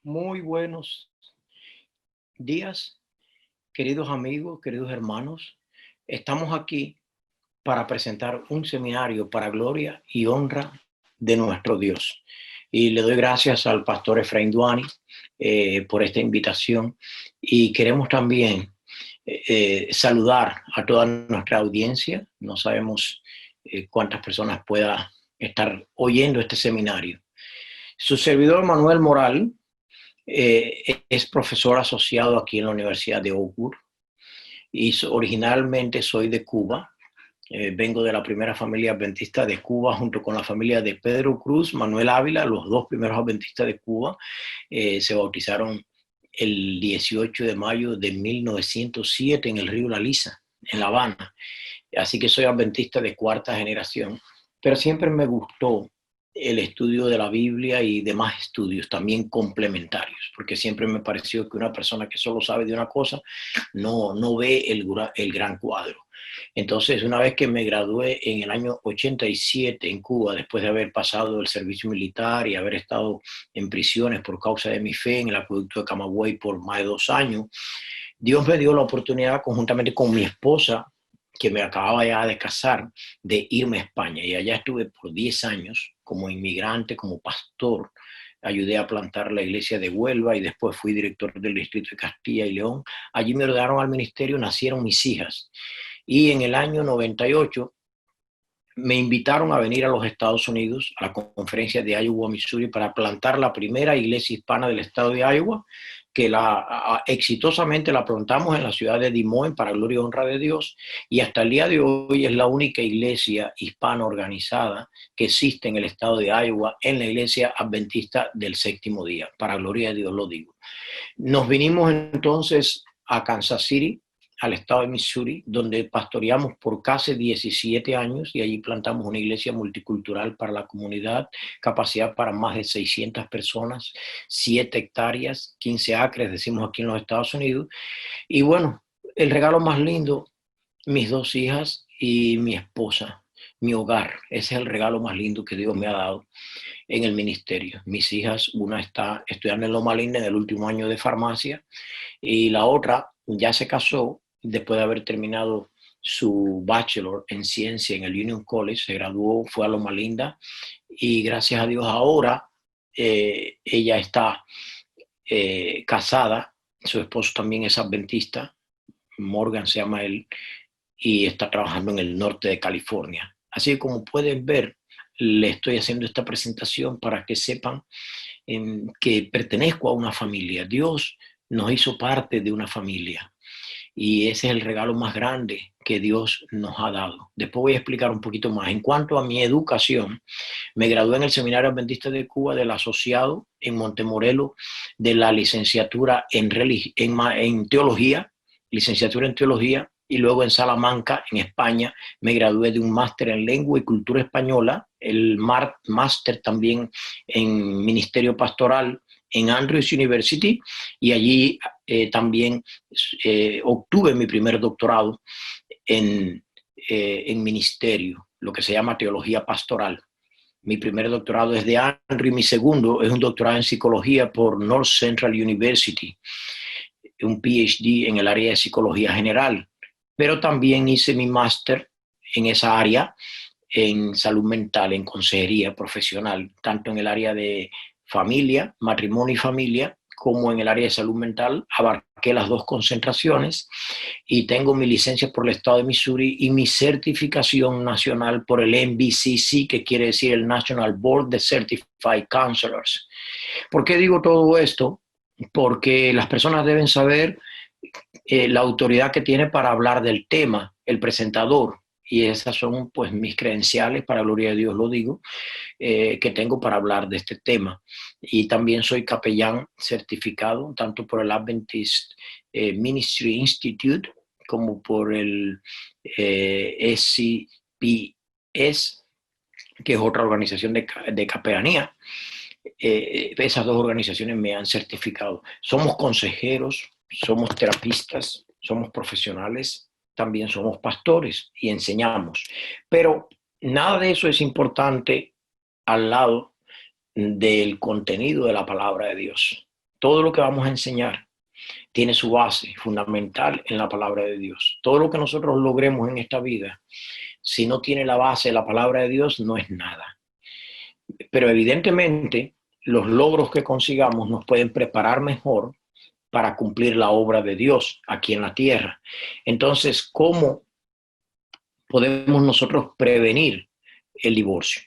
Muy buenos días, queridos amigos, queridos hermanos. Estamos aquí para presentar un seminario para gloria y honra de nuestro Dios. Y le doy gracias al pastor Efraín Duani por esta invitación. Y queremos también saludar a toda nuestra audiencia. No sabemos cuántas personas pueda estar oyendo este seminario. Su servidor Manuel Moral es profesor asociado aquí en la Universidad de Oxford y originalmente soy de Cuba. Vengo de la primera familia adventista de Cuba junto con la familia de Pedro Cruz, Manuel Ávila, los dos primeros adventistas de Cuba. Se bautizaron el 18 de mayo de 1907 en el río La Lisa, en La Habana. Así que soy adventista de cuarta generación, pero siempre me gustó el estudio de la Biblia y demás estudios también complementarios, porque siempre me pareció que una persona que solo sabe de una cosa no ve el gran cuadro. Entonces, una vez que me gradué en el año 87 en Cuba, después de haber pasado el servicio militar y haber estado en prisiones por causa de mi fe en el acueducto de Camagüey por más de 2 años, Dios me dio la oportunidad, conjuntamente con mi esposa, que me acababa ya de casar, de irme a España. Y allá estuve por 10 años como inmigrante, como pastor. Ayudé a plantar la iglesia de Huelva y después fui director del distrito de Castilla y León. Allí me ordenaron al ministerio, nacieron mis hijas. Y en el año 98 me invitaron a venir a los Estados Unidos a la conferencia de Iowa, Missouri, para plantar la primera iglesia hispana del estado de Iowa, que exitosamente la plantamos en la ciudad de Des Moines para gloria y honra de Dios, y hasta el día de hoy es la única iglesia hispana organizada que existe en el estado de Iowa, en la iglesia adventista del séptimo día, para gloria de Dios lo digo. Nos vinimos entonces a Kansas City, al estado de Missouri, donde pastoreamos por casi 17 años y allí plantamos una iglesia multicultural para la comunidad, capacidad para más de 600 personas, 7 hectáreas, 15 acres, decimos aquí en los Estados Unidos. Y bueno, el regalo más lindo, mis 2 hijas y mi esposa, mi hogar. Ese es el regalo más lindo que Dios me ha dado en el ministerio. Mis hijas, una está estudiando en Loma Linda en el último año de farmacia y la otra ya se casó después de haber terminado su bachelor en ciencia en el Union College, se graduó, fue a Loma Linda y gracias a Dios ahora ella está casada, su esposo también es adventista, Morgan se llama él, y está trabajando en el norte de California. Así que como pueden ver, le estoy haciendo esta presentación para que sepan que pertenezco a una familia. Dios nos hizo parte de una familia y ese es el regalo más grande que Dios nos ha dado. Después voy a explicar un poquito más. En cuanto a mi educación, me gradué en el Seminario Adventista de Cuba del asociado en Montemorelos de la licenciatura en teología, licenciatura en teología, y luego en Salamanca, en España, me gradué de un máster en lengua y cultura española, el máster también en ministerio pastoral en Andrews University, y allí también obtuve mi primer doctorado en ministerio, lo que se llama teología pastoral. Mi primer doctorado es de Andrew y mi segundo es un doctorado en psicología por North Central University, un PhD en el área de psicología general. Pero también hice mi máster en esa área, en salud mental, en consejería profesional, tanto en el área de familia, matrimonio y familia, como en el área de salud mental. Abarqué las dos concentraciones y tengo mi licencia por el estado de Missouri y mi certificación nacional por el NBCC, que quiere decir el National Board de Certified Counselors. ¿Por qué digo todo esto? Porque las personas deben saber la autoridad que tiene para hablar del tema, el presentador, y esas son pues mis credenciales, para gloria de Dios lo digo, que tengo para hablar de este tema. Y también soy capellán certificado, tanto por el Adventist Ministry Institute como por el SCPS, que es otra organización de capellanía. Esas dos organizaciones me han certificado. Somos consejeros, somos terapistas, somos profesionales, también somos pastores y enseñamos. Pero nada de eso es importante al lado del contenido de la palabra de Dios. todo lo que vamos a enseñar tiene su base fundamental en la palabra de Dios. Todo lo que nosotros logremos en esta vida, si no tiene la base de la palabra de Dios, no es nada. Pero evidentemente, los logros que consigamos nos pueden preparar mejor para cumplir la obra de Dios aquí en la tierra. Entonces, ¿cómo podemos nosotros prevenir el divorcio?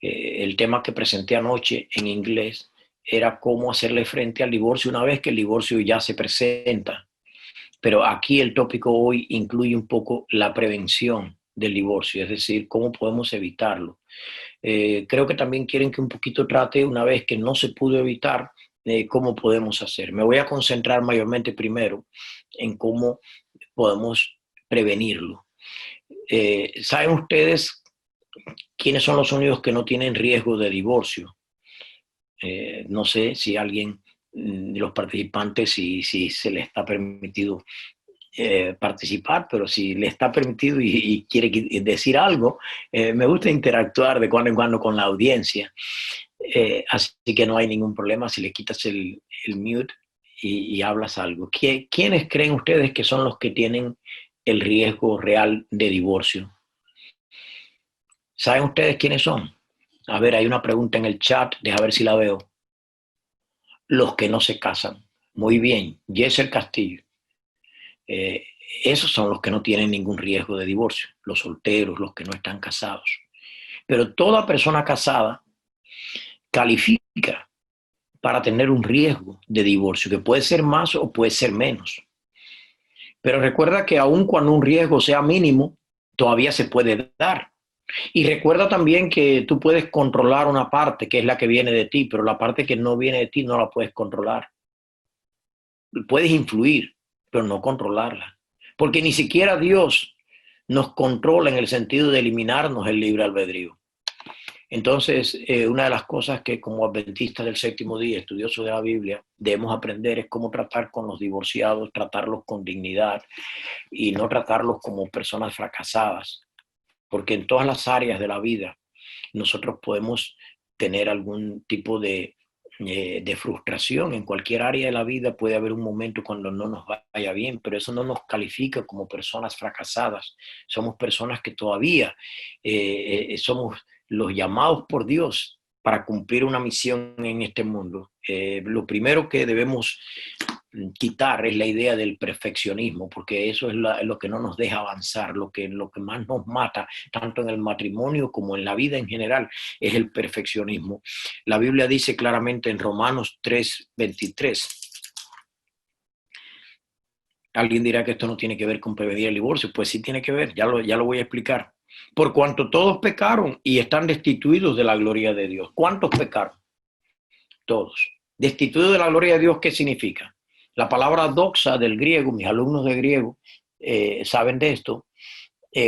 El tema que presenté anoche en inglés era cómo hacerle frente al divorcio una vez que el divorcio ya se presenta. Pero aquí el tópico hoy incluye un poco la prevención del divorcio, es decir, cómo podemos evitarlo. Creo que también quieren que un poquito trate, una vez que no se pudo evitar, cómo podemos hacer. Me voy a concentrar mayormente primero en cómo podemos prevenirlo. ¿Saben ustedes quiénes son los únicos que no tienen riesgo de divorcio? No sé si alguien de los participantes, si se les está permitido participar, pero si le está permitido y quiere decir algo, me gusta interactuar de cuando en cuando con la audiencia. Así que no hay ningún problema si le quitas el mute y hablas algo. ¿Quiénes creen ustedes que son los que tienen el riesgo real de divorcio? ¿Saben ustedes quiénes son? A ver, hay una pregunta en el chat, deja ver si la veo. Los que no se casan. Muy bien, Yesel Castillo. Esos son los que no tienen ningún riesgo de divorcio, los solteros, los que no están casados. Pero toda persona casada califica para tener un riesgo de divorcio, que puede ser más o puede ser menos. Pero recuerda que aun cuando un riesgo sea mínimo, todavía se puede dar. Y recuerda también que tú puedes controlar una parte, que es la que viene de ti, pero la parte que no viene de ti no la puedes controlar. Puedes influir, pero no controlarla. Porque ni siquiera Dios nos controla en el sentido de eliminarnos el libre albedrío. Entonces, una de las cosas que como adventistas del séptimo día, estudiosos de la Biblia, debemos aprender es cómo tratar con los divorciados, tratarlos con dignidad y no tratarlos como personas fracasadas. Porque en todas las áreas de la vida nosotros podemos tener algún tipo de frustración. En cualquier área de la vida puede haber un momento cuando no nos vaya bien, pero eso no nos califica como personas fracasadas. Somos personas que todavía somos los llamados por Dios para cumplir una misión en este mundo. Lo primero que debemos quitar es la idea del perfeccionismo, porque eso es lo que no nos deja avanzar, lo que más nos mata, tanto en el matrimonio como en la vida en general, es el perfeccionismo. La Biblia dice claramente en Romanos 3:23. Alguien dirá que esto no tiene que ver con prevenir el divorcio. Pues sí tiene que ver, ya lo voy a explicar. Por cuanto todos pecaron y están destituidos de la gloria de Dios. ¿Cuántos pecaron? Todos. Destituidos de la gloria de Dios, ¿qué significa? La palabra doxa del griego, mis alumnos de griego saben de esto,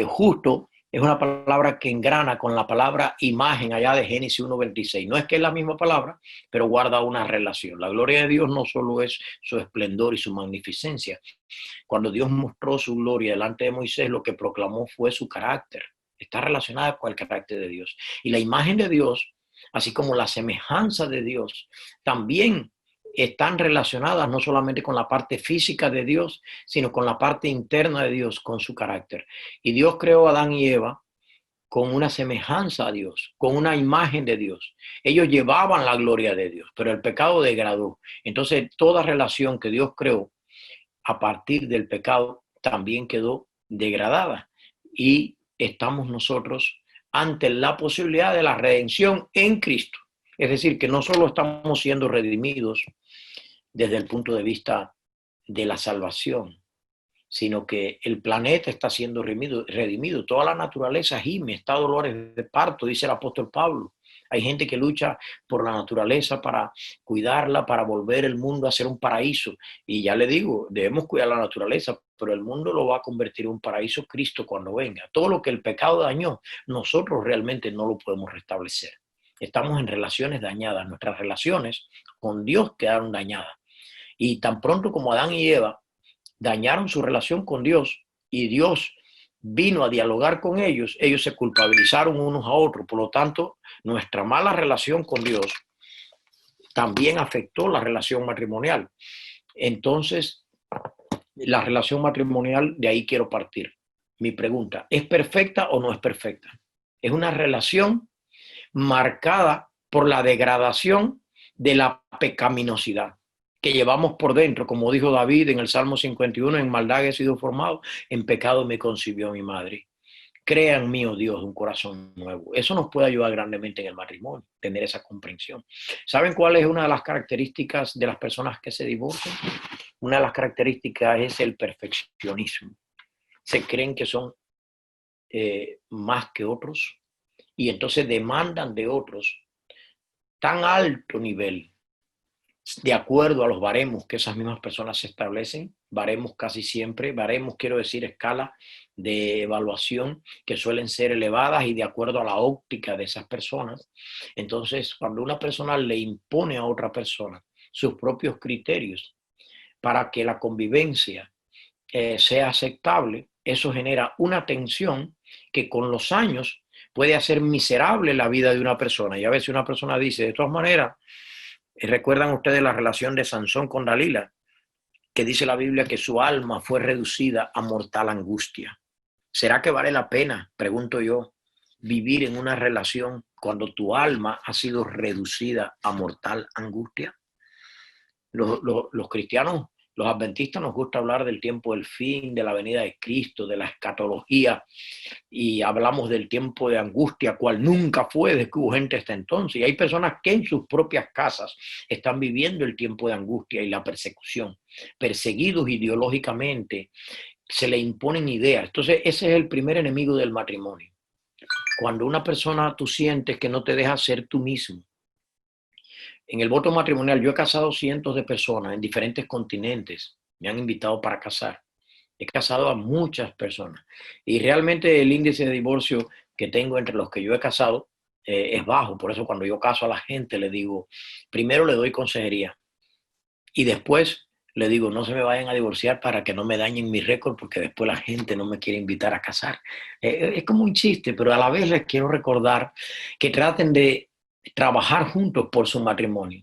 justo es una palabra que engrana con la palabra imagen allá de Génesis 1:26. No es que es la misma palabra, pero guarda una relación. La gloria de Dios no solo es su esplendor y su magnificencia. Cuando Dios mostró su gloria delante de Moisés, lo que proclamó fue su carácter. Está relacionada con el carácter de Dios. Y la imagen de Dios, así como la semejanza de Dios, también están relacionadas no solamente con la parte física de Dios, sino con la parte interna de Dios, con su carácter. Y Dios creó a Adán y Eva con una semejanza a Dios, con una imagen de Dios. Ellos llevaban la gloria de Dios, pero el pecado degradó. Entonces, toda relación que Dios creó a partir del pecado también quedó degradada. Y estamos nosotros ante la posibilidad de la redención en Cristo. Es decir, que no solo estamos siendo redimidos desde el punto de vista de la salvación, sino que el planeta está siendo redimido. Toda la naturaleza gime, está dolores de parto, dice el apóstol Pablo. Hay gente que lucha por la naturaleza para cuidarla, para volver el mundo a ser un paraíso. Y ya le digo, debemos cuidar la naturaleza, pero el mundo lo va a convertir en un paraíso Cristo cuando venga. Todo lo que el pecado dañó, nosotros realmente no lo podemos restablecer. Estamos en relaciones dañadas. Nuestras relaciones con Dios quedaron dañadas. Y tan pronto como Adán y Eva dañaron su relación con Dios y Dios vino a dialogar con ellos, ellos se culpabilizaron unos a otros. Por lo tanto, nuestra mala relación con Dios también afectó la relación matrimonial. Entonces, la relación matrimonial, de ahí quiero partir. Mi pregunta, ¿es perfecta o no es perfecta? Es una relación marcada por la degradación de la pecaminosidad que llevamos por dentro, como dijo David en el Salmo 51, en maldad he sido formado, en pecado me concibió mi madre. Crea en mí, oh Dios, un corazón nuevo. Eso nos puede ayudar grandemente en el matrimonio, tener esa comprensión. ¿Saben cuál es una de las características de las personas que se divorcian? Una de las características es el perfeccionismo. Se creen que son más que otros y entonces demandan de otros tan alto nivel de acuerdo a los baremos que esas mismas personas se establecen, baremos casi siempre, baremos quiero decir escala de evaluación que suelen ser elevadas y de acuerdo a la óptica de esas personas. Entonces, cuando una persona le impone a otra persona sus propios criterios para que la convivencia sea aceptable, eso genera una tensión que con los años puede hacer miserable la vida de una persona. Y a veces una persona dice, de todas maneras, ¿recuerdan ustedes la relación de Sansón con Dalila? Que dice la Biblia que su alma fue reducida a mortal angustia. ¿Será que vale la pena, pregunto yo, vivir en una relación cuando tu alma ha sido reducida a mortal angustia? Los cristianos, los adventistas nos gusta hablar del tiempo del fin, de la venida de Cristo, de la escatología, y hablamos del tiempo de angustia, cual nunca fue desde que hubo gente hasta entonces. Y hay personas que en sus propias casas están viviendo el tiempo de angustia y la persecución, perseguidos ideológicamente, se le imponen ideas. Entonces, ese es el primer enemigo del matrimonio. Cuando una persona tú sientes que no te deja ser tú mismo. En el voto matrimonial, yo he casado cientos de personas en diferentes continentes. Me han invitado para casar. He casado a muchas personas. Y realmente el índice de divorcio que tengo entre los que yo he casado es bajo. Por eso cuando yo caso a la gente le digo, primero le doy consejería. Y después le digo, no se me vayan a divorciar para que no me dañen mi récord, porque después la gente no me quiere invitar a casar. Es como un chiste, pero a la vez les quiero recordar que traten de trabajar juntos por su matrimonio.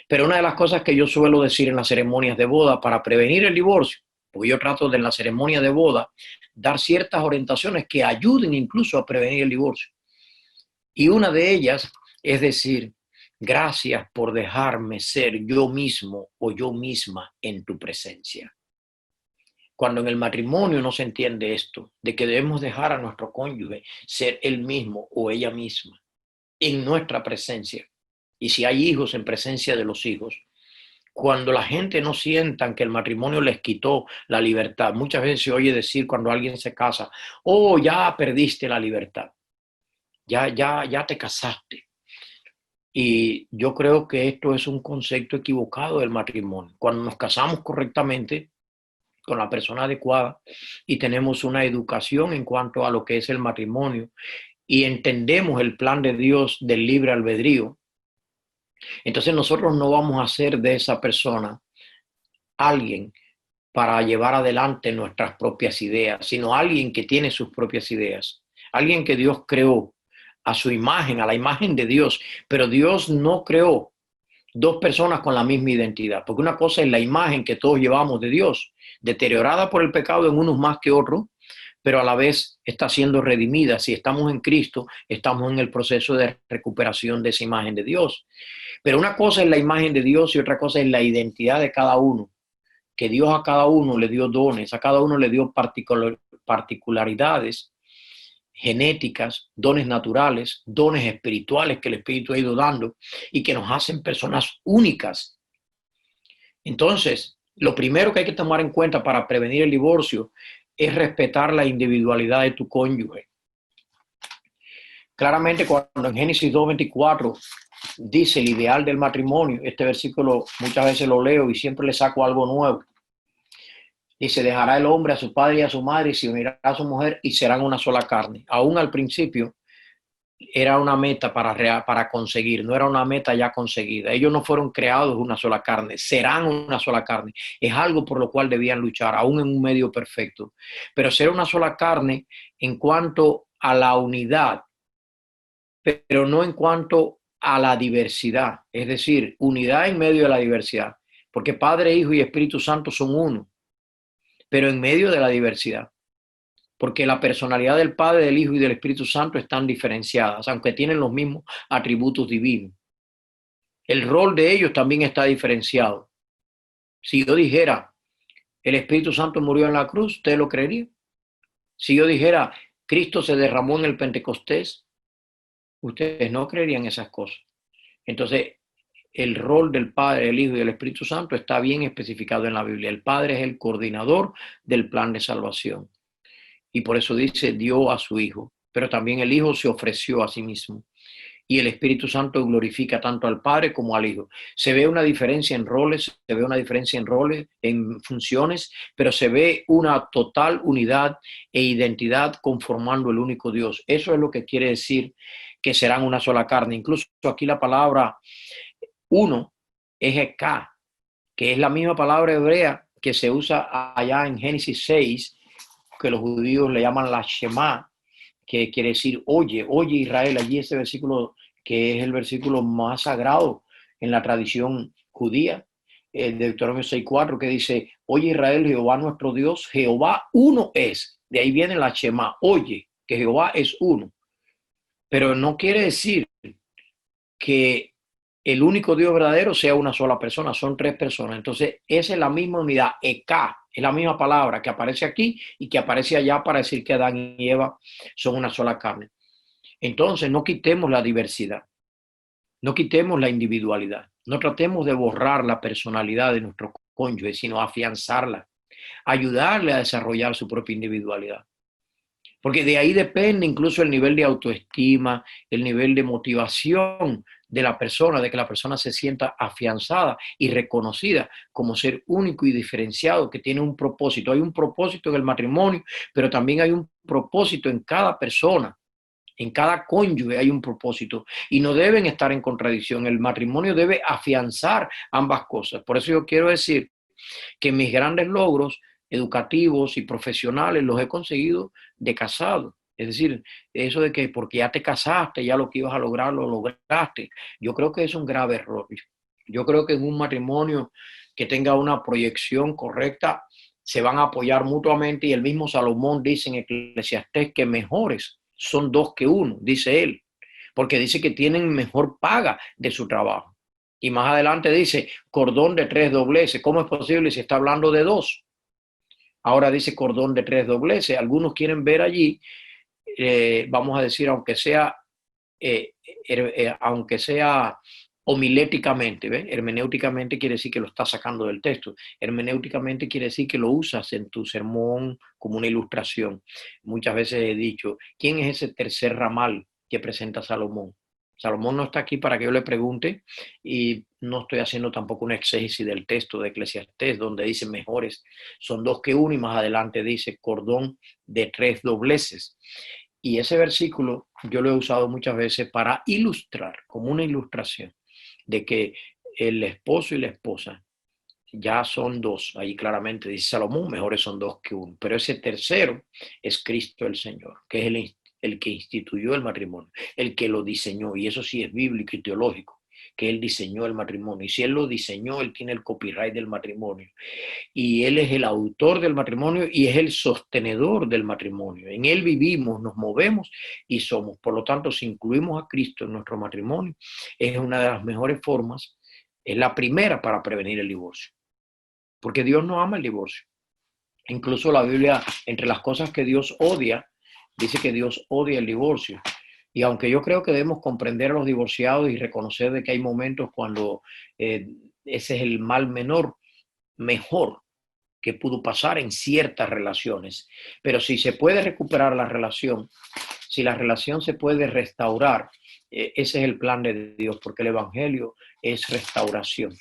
Pero una de las cosas que yo suelo decir en las ceremonias de boda para prevenir el divorcio, porque yo trato de en la ceremonia de boda dar ciertas orientaciones que ayuden incluso a prevenir el divorcio. Y una de ellas es decir, gracias por dejarme ser yo mismo o yo misma en tu presencia. Cuando en el matrimonio no se entiende esto, de que debemos dejar a nuestro cónyuge ser él mismo o ella misma en nuestra presencia, y si hay hijos, en presencia de los hijos, cuando la gente no sientan que el matrimonio les quitó la libertad. Muchas veces se oye decir cuando alguien se casa, oh, ya perdiste la libertad, ya te casaste. Y yo creo que esto es un concepto equivocado del matrimonio. Cuando nos casamos correctamente con la persona adecuada y tenemos una educación en cuanto a lo que es el matrimonio y entendemos el plan de Dios del libre albedrío, entonces nosotros no vamos a ser de esa persona alguien para llevar adelante nuestras propias ideas, sino alguien que tiene sus propias ideas, alguien que Dios creó a su imagen, a la imagen de Dios, pero Dios no creó dos personas con la misma identidad, porque una cosa es la imagen que todos llevamos de Dios, deteriorada por el pecado en unos más que otros, pero a la vez está siendo redimida. Si estamos en Cristo, estamos en el proceso de recuperación de esa imagen de Dios. Pero una cosa es la imagen de Dios y otra cosa es la identidad de cada uno, que Dios a cada uno le dio dones, a cada uno le dio particularidades genéticas, dones naturales, dones espirituales que el Espíritu ha ido dando y que nos hacen personas únicas. Entonces, lo primero que hay que tomar en cuenta para prevenir el divorcio es respetar la individualidad de tu cónyuge. Claramente, cuando en Génesis 2:24 dice el ideal del matrimonio, este versículo muchas veces lo leo y siempre le saco algo nuevo. Dice, dejará el hombre a su padre y a su madre y se unirá a su mujer y serán una sola carne. Aún al principio era una meta para conseguir, no era una meta ya conseguida. Ellos no fueron creados una sola carne, serán una sola carne. Es algo por lo cual debían luchar, aún en un medio perfecto. Pero será una sola carne en cuanto a la unidad, pero no en cuanto a la diversidad, es decir, unidad en medio de la diversidad, porque Padre, Hijo y Espíritu Santo son uno, pero en medio de la diversidad, porque la personalidad del Padre, del Hijo y del Espíritu Santo están diferenciadas, aunque tienen los mismos atributos divinos. El rol de ellos también está diferenciado. Si yo dijera, el Espíritu Santo murió en la cruz, ¿usted lo creería? Si yo dijera, Cristo se derramó en el Pentecostés, ustedes no creerían esas cosas. Entonces, el rol del Padre, del Hijo y del Espíritu Santo está bien especificado en la Biblia. El Padre es el coordinador del plan de salvación. Y por eso dice, dio a su Hijo. Pero también el Hijo se ofreció a sí mismo. Y el Espíritu Santo glorifica tanto al Padre como al Hijo. Se ve una diferencia en roles, en funciones, pero se ve una total unidad e identidad conformando el único Dios. Eso es lo que quiere decir que serán una sola carne. Incluso aquí la palabra uno es Eká, que es la misma palabra hebrea que se usa allá en Génesis 6, que los judíos le llaman la Shema, que quiere decir oye Israel. Allí ese versículo, que es el versículo más sagrado en la tradición judía, el Deuteronomio 6:4, que dice, oye Israel, Jehová nuestro Dios, Jehová uno es. De ahí viene la Shema, oye, que Jehová es uno. Pero no quiere decir que el único Dios verdadero sea una sola persona, son tres personas. Entonces, esa es la misma unidad, Eká, es la misma palabra que aparece aquí y que aparece allá para decir que Adán y Eva son una sola carne. Entonces, no quitemos la diversidad, no quitemos la individualidad, no tratemos de borrar la personalidad de nuestro cónyuge, sino afianzarla, ayudarle a desarrollar su propia individualidad. Porque de ahí depende incluso el nivel de autoestima, el nivel de motivación de la persona, de que la persona se sienta afianzada y reconocida como ser único y diferenciado, que tiene un propósito. Hay un propósito en el matrimonio, pero también hay un propósito en cada persona. En cada cónyuge hay un propósito y no deben estar en contradicción. El matrimonio debe afianzar ambas cosas. Por eso yo quiero decir que mis grandes logros educativos y profesionales los he conseguido de casado. Es decir, eso de que porque ya te casaste, ya lo que ibas a lograr, lo lograste. Yo creo que es un grave error. Yo creo que en un matrimonio que tenga una proyección correcta, se van a apoyar mutuamente y el mismo Salomón dice en Eclesiastés que mejores son dos que uno, dice él, porque dice que tienen mejor paga de su trabajo. Y más adelante dice, cordón de tres dobleces. ¿Cómo es posible si está hablando de dos? Ahora dice cordón de tres dobleces. Algunos quieren ver allí, vamos a decir, eh, aunque sea homiléticamente, ¿ves? Hermenéuticamente quiere decir que lo estás sacando del texto. Hermenéuticamente quiere decir que lo usas en tu sermón como una ilustración. Muchas veces he dicho, ¿quién es ese tercer ramal que presenta Salomón? Salomón no está aquí para que yo le pregunte y no estoy haciendo tampoco una exégesis del texto de Eclesiastés donde dice mejores son dos que uno y más adelante dice cordón de tres dobleces. Y ese versículo yo lo he usado muchas veces para ilustrar, como una ilustración, de que el esposo y la esposa ya son dos. Ahí claramente dice Salomón, mejores son dos que uno. Pero ese tercero es Cristo el Señor, que es el que instituyó el matrimonio, el que lo diseñó. Y eso sí es bíblico y teológico, que Él diseñó el matrimonio. Y si Él lo diseñó, Él tiene el copyright del matrimonio. Y Él es el autor del matrimonio y es el sostenedor del matrimonio. En Él vivimos, nos movemos y somos. Por lo tanto, si incluimos a Cristo en nuestro matrimonio, es una de las mejores formas, es la primera para prevenir el divorcio. Porque Dios no ama el divorcio. Incluso la Biblia, entre las cosas que Dios odia, dice que Dios odia el divorcio. Y aunque yo creo que debemos comprender a los divorciados y reconocer de que hay momentos cuando ese es el mal mejor que pudo pasar en ciertas relaciones. Pero si se puede recuperar la relación, si la relación se puede restaurar, ese es el plan de Dios, porque el Evangelio es restauración.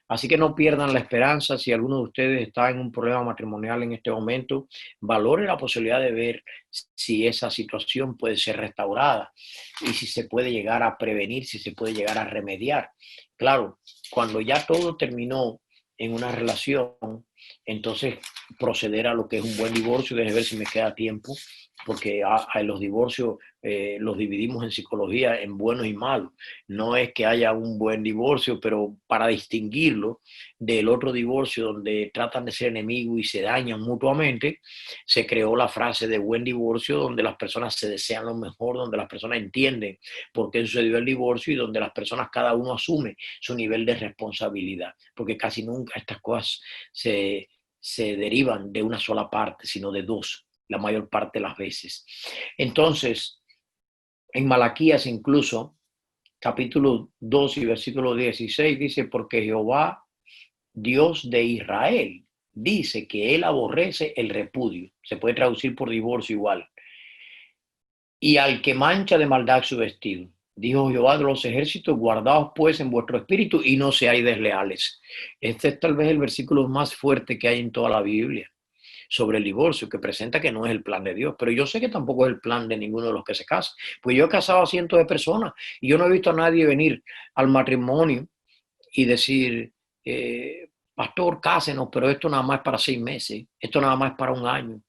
Así que no pierdan la esperanza. Si alguno de ustedes está en un problema matrimonial en este momento, valore la posibilidad de ver si esa situación puede ser restaurada y si se puede llegar a prevenir, si se puede llegar a remediar. Claro, cuando ya todo terminó en una relación, entonces proceder a lo que es un buen divorcio. Déjeme ver si me queda tiempo, porque los divorcios los dividimos en psicología en buenos y malos. No es que haya un buen divorcio, pero para distinguirlo del otro divorcio donde tratan de ser enemigos y se dañan mutuamente, se creó la frase de buen divorcio, donde las personas se desean lo mejor, donde las personas entienden por qué sucedió el divorcio y donde las personas cada uno asume su nivel de responsabilidad, porque casi nunca estas cosas se derivan de una sola parte, sino de dos, la mayor parte de las veces. Entonces, en Malaquías incluso, capítulo 2 y versículo 16, dice, porque Jehová, Dios de Israel, dice que él aborrece el repudio. Se puede traducir por divorcio igual. Y al que mancha de maldad su vestido. Dijo Jehová de los ejércitos, guardaos pues en vuestro espíritu y no seáis desleales. Este es tal vez el versículo más fuerte que hay en toda la Biblia sobre el divorcio, que presenta que no es el plan de Dios. Pero yo sé que tampoco es el plan de ninguno de los que se casan. Pues yo he casado a cientos de personas y yo no he visto a nadie venir al matrimonio y decir, pastor, cásenos, pero esto nada más es para 6 meses, esto nada más es para 1 año.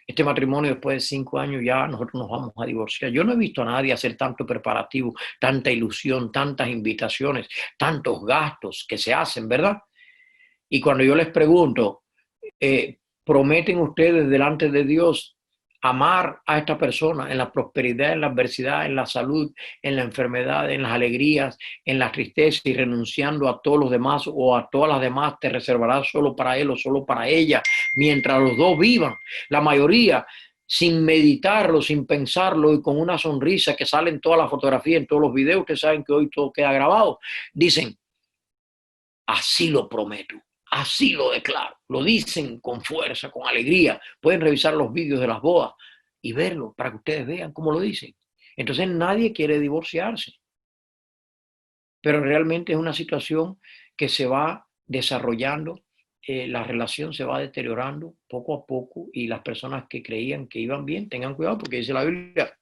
Este matrimonio después de 5 años ya nosotros nos vamos a divorciar. Yo no he visto a nadie hacer tanto preparativo, tanta ilusión, tantas invitaciones, tantos gastos que se hacen, ¿verdad? Y cuando yo les pregunto, ¿prometen ustedes delante de Dios amar a esta persona en la prosperidad, en la adversidad, en la salud, en la enfermedad, en las alegrías, en la tristeza y renunciando a todos los demás o a todas las demás te reservarás solo para él o solo para ella mientras los dos vivan? La mayoría, sin meditarlo, sin pensarlo y con una sonrisa que sale en todas las fotografías, en todos los videos, que saben que hoy todo queda grabado, dicen, así lo prometo. Así lo declaro. Lo dicen con fuerza, con alegría. Pueden revisar los vídeos de las bodas y verlo para que ustedes vean cómo lo dicen. Entonces nadie quiere divorciarse. Pero realmente es una situación que se va desarrollando, la relación se va deteriorando poco a poco y las personas que creían que iban bien, tengan cuidado porque dice la Biblia,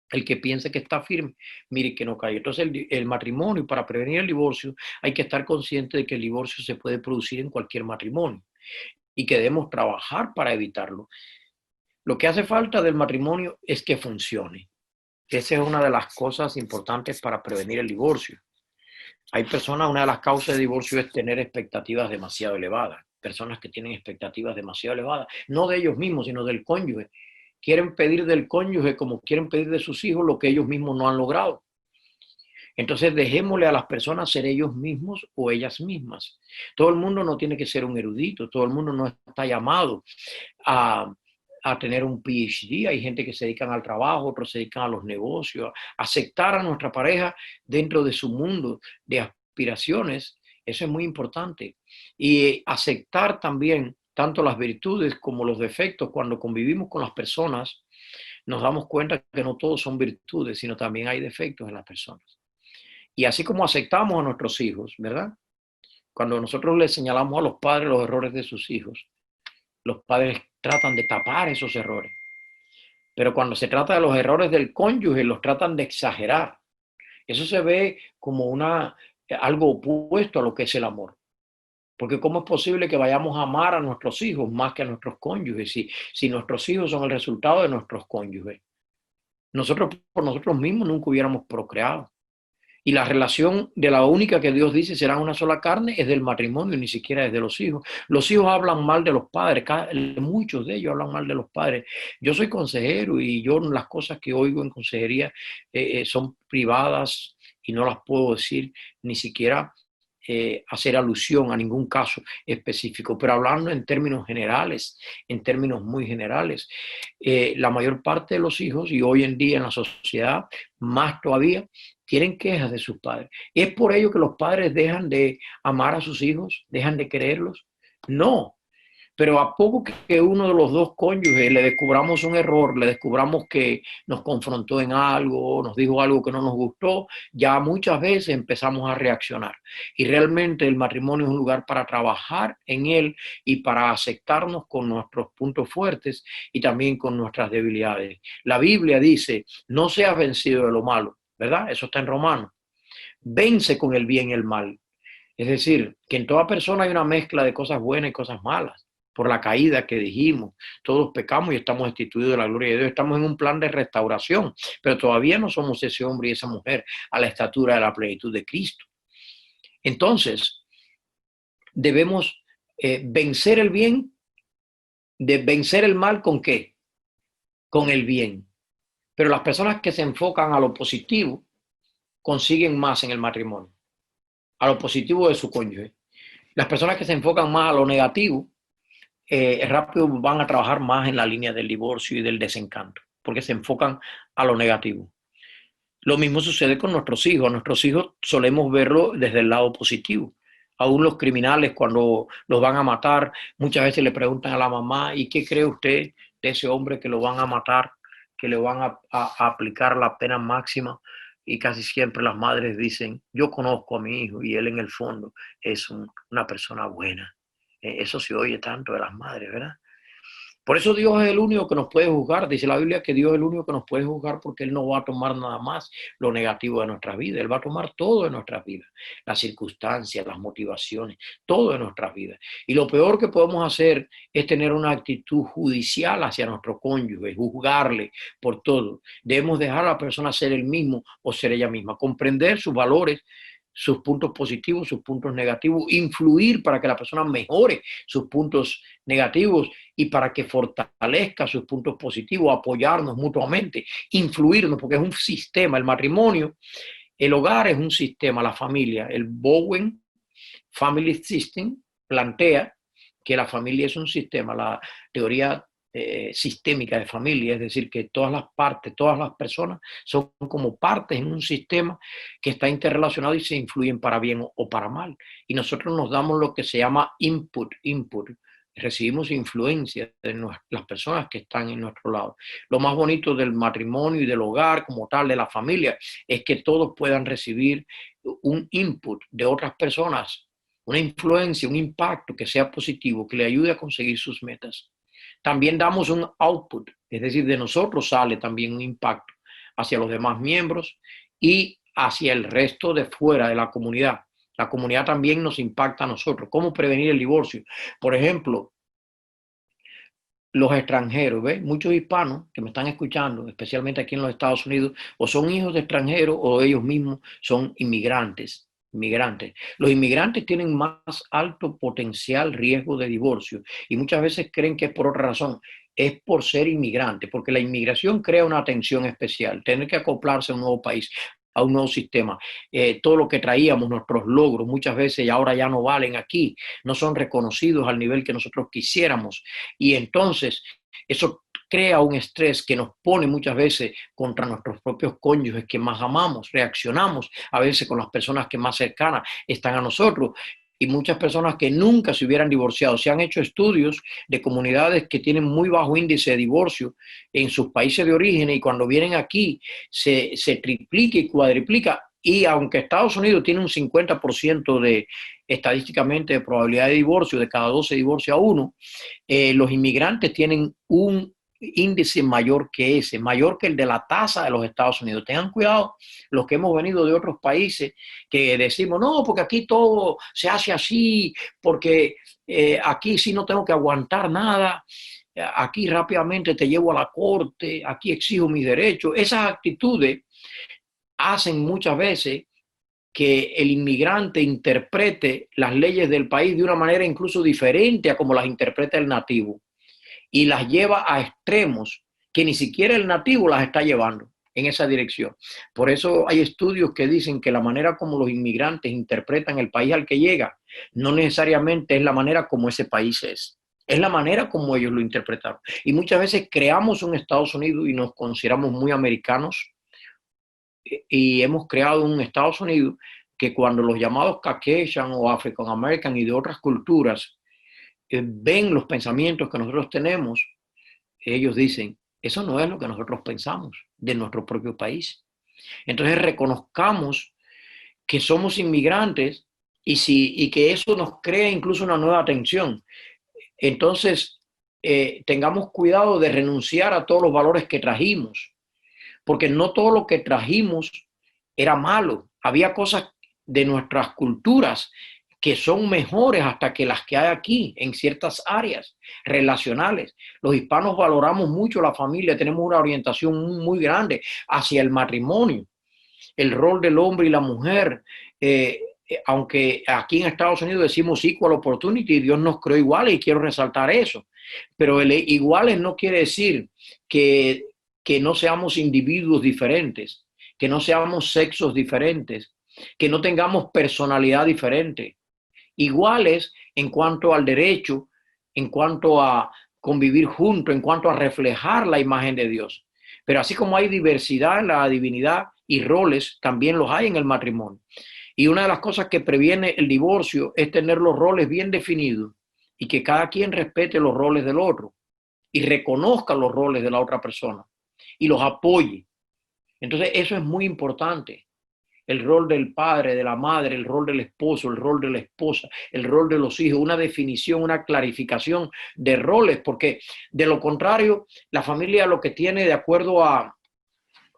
el que piense que está firme, mire que no cae. Entonces el matrimonio, para prevenir el divorcio, hay que estar consciente de que el divorcio se puede producir en cualquier matrimonio y que debemos trabajar para evitarlo. Lo que hace falta del matrimonio es que funcione. Esa es una de las cosas importantes para prevenir el divorcio. Hay personas, una de las causas de divorcio es tener expectativas demasiado elevadas. Personas que tienen expectativas demasiado elevadas, no de ellos mismos, sino del cónyuge. Quieren pedir del cónyuge como quieren pedir de sus hijos lo que ellos mismos no han logrado. Entonces dejémosle a las personas ser ellos mismos o ellas mismas. Todo el mundo no tiene que ser un erudito, todo el mundo no está llamado a tener un PhD. Hay gente que se dedican al trabajo, otros se dedican a los negocios. Aceptar a nuestra pareja dentro de su mundo de aspiraciones, eso es muy importante. Y aceptar también tanto las virtudes como los defectos. Cuando convivimos con las personas, nos damos cuenta que no todos son virtudes, sino también hay defectos en las personas. Y así como aceptamos a nuestros hijos, ¿verdad? Cuando nosotros les señalamos a los padres los errores de sus hijos, los padres tratan de tapar esos errores. Pero cuando se trata de los errores del cónyuge, los tratan de exagerar. Eso se ve como algo opuesto a lo que es el amor. Porque ¿cómo es posible que vayamos a amar a nuestros hijos más que a nuestros cónyuges si nuestros hijos son el resultado de nuestros cónyuges? Nosotros por nosotros mismos nunca hubiéramos procreado. Y la relación de la única que Dios dice será una sola carne es del matrimonio, ni siquiera es de los hijos. Los hijos hablan mal de los padres, muchos de ellos hablan mal de los padres. Yo soy consejero y yo las cosas que oigo en consejería son privadas y no las puedo decir ni siquiera hacer alusión a ningún caso específico, pero hablando en términos generales, en términos muy generales, la mayor parte de los hijos, y hoy en día en la sociedad más todavía, tienen quejas de sus padres. ¿Es por ello que los padres dejan de amar a sus hijos, dejan de quererlos? No. Pero a poco que uno de los dos cónyuges le descubramos un error, le descubramos que nos confrontó en algo, nos dijo algo que no nos gustó, ya muchas veces empezamos a reaccionar. Y realmente el matrimonio es un lugar para trabajar en él y para aceptarnos con nuestros puntos fuertes y también con nuestras debilidades. La Biblia dice, no seas vencido de lo malo, ¿verdad? Eso está en Romanos. Vence con el bien y el mal. Es decir, que en toda persona hay una mezcla de cosas buenas y cosas malas. por la caída que dijimos. Todos pecamos y estamos destituidos de la gloria de Dios. Estamos en un plan de restauración, pero todavía no somos ese hombre y esa mujer a la estatura de la plenitud de Cristo. Entonces, debemos vencer el bien, de vencer el mal ¿con qué? Con el bien. Pero las personas que se enfocan a lo positivo consiguen más en el matrimonio, a lo positivo de su cónyuge. Las personas que se enfocan más a lo negativo, rápido van a trabajar más en la línea del divorcio y del desencanto, porque se enfocan a lo negativo. Lo mismo sucede con nuestros hijos. Nuestros hijos solemos verlo desde el lado positivo. Aún los criminales, cuando los van a matar, muchas veces le preguntan a la mamá, ¿y qué cree usted de ese hombre que lo van a matar, que le van a aplicar la pena máxima? Y casi siempre las madres dicen, yo conozco a mi hijo y él en el fondo es una persona buena. Eso se oye tanto de las madres, ¿verdad? Por eso Dios es el único que nos puede juzgar. Dice la Biblia que Dios es el único que nos puede juzgar porque Él no va a tomar nada más lo negativo de nuestras vidas. Él va a tomar todo de nuestras vidas, las circunstancias, las motivaciones, todo de nuestras vidas. Y lo peor que podemos hacer es tener una actitud judicial hacia nuestro cónyuge, juzgarle por todo. Debemos dejar a la persona ser él mismo o ser ella misma, comprender sus valores, sus puntos positivos, sus puntos negativos, influir para que la persona mejore sus puntos negativos y para que fortalezca sus puntos positivos, apoyarnos mutuamente, influirnos, porque es un sistema. El matrimonio, el hogar es un sistema, la familia. El Bowen Family System plantea que la familia es un sistema. La teoría sistémica de familia, es decir, que todas las partes, todas las personas son como partes en un sistema que está interrelacionado y se influyen para bien o para mal. Y nosotros nos damos lo que se llama input. Recibimos influencia de las personas que están en nuestro lado. Lo más bonito del matrimonio y del hogar como tal, de la familia, es que todos puedan recibir un input de otras personas, una influencia, un impacto que sea positivo, que le ayude a conseguir sus metas. También damos un output, es decir, de nosotros sale también un impacto hacia los demás miembros y hacia el resto de fuera de la comunidad. La comunidad también nos impacta a nosotros. ¿Cómo prevenir el divorcio? Por ejemplo, los extranjeros, ¿ves? Muchos hispanos que me están escuchando, especialmente aquí en los Estados Unidos, o son hijos de extranjeros o ellos mismos son inmigrantes. Los inmigrantes tienen más alto potencial riesgo de divorcio y muchas veces creen que es por otra razón. Es por ser inmigrante, porque la inmigración crea una tensión especial, tener que acoplarse a un nuevo país, a un nuevo sistema. Todo lo que traíamos, nuestros logros, muchas veces ahora ya no valen aquí, no son reconocidos al nivel que nosotros quisiéramos. Y entonces eso crea un estrés que nos pone muchas veces contra nuestros propios cónyuges que más amamos, reaccionamos a veces con las personas que más cercanas están a nosotros. Y muchas personas que nunca se hubieran divorciado. Se han hecho estudios de comunidades que tienen muy bajo índice de divorcio en sus países de origen y cuando vienen aquí se triplica y cuadriplica. Y aunque Estados Unidos tiene un 50% de estadísticamente de probabilidad de divorcio, de cada 12 divorcia uno, los inmigrantes tienen un índice mayor que ese, mayor que el de la tasa de los Estados Unidos. Tengan cuidado los que hemos venido de otros países que decimos, no, porque aquí todo se hace así, porque aquí sí no tengo que aguantar nada, aquí rápidamente te llevo a la corte, aquí exijo mis derechos. Esas actitudes hacen muchas veces que el inmigrante interprete las leyes del país de una manera incluso diferente a como las interpreta el nativo y las lleva a extremos que ni siquiera el nativo las está llevando en esa dirección. Por eso hay estudios que dicen que la manera como los inmigrantes interpretan el país al que llega no necesariamente es la manera como ese país es la manera como ellos lo interpretaron. Y muchas veces creamos un Estados Unidos y nos consideramos muy americanos y hemos creado un Estados Unidos que cuando los llamados Caucasian o African American y de otras culturas ven los pensamientos que nosotros tenemos, ellos dicen, eso no es lo que nosotros pensamos de nuestro propio país. Entonces reconozcamos que somos inmigrantes y que eso nos crea incluso una nueva tensión. Entonces tengamos cuidado de renunciar a todos los valores que trajimos, porque no todo lo que trajimos era malo. Había cosas de nuestras culturas que son mejores hasta que las que hay aquí en ciertas áreas relacionales. Los hispanos valoramos mucho la familia, tenemos una orientación muy grande hacia el matrimonio, el rol del hombre y la mujer. Aunque aquí en Estados Unidos decimos equal opportunity, Dios nos creó iguales y quiero resaltar eso. Pero el iguales no quiere decir que no seamos individuos diferentes, que no seamos sexos diferentes, que no tengamos personalidad diferente. Iguales en cuanto al derecho, en cuanto a convivir juntos, en cuanto a reflejar la imagen de Dios. Pero así como hay diversidad en la divinidad y roles, también los hay en el matrimonio. Y una de las cosas que previene el divorcio es tener los roles bien definidos y que cada quien respete los roles del otro y reconozca los roles de la otra persona y los apoye. Entonces eso es muy importante. El rol del padre, de la madre, el rol del esposo, el rol de la esposa, el rol de los hijos, una definición, una clarificación de roles, porque de lo contrario, la familia lo que tiene de acuerdo a,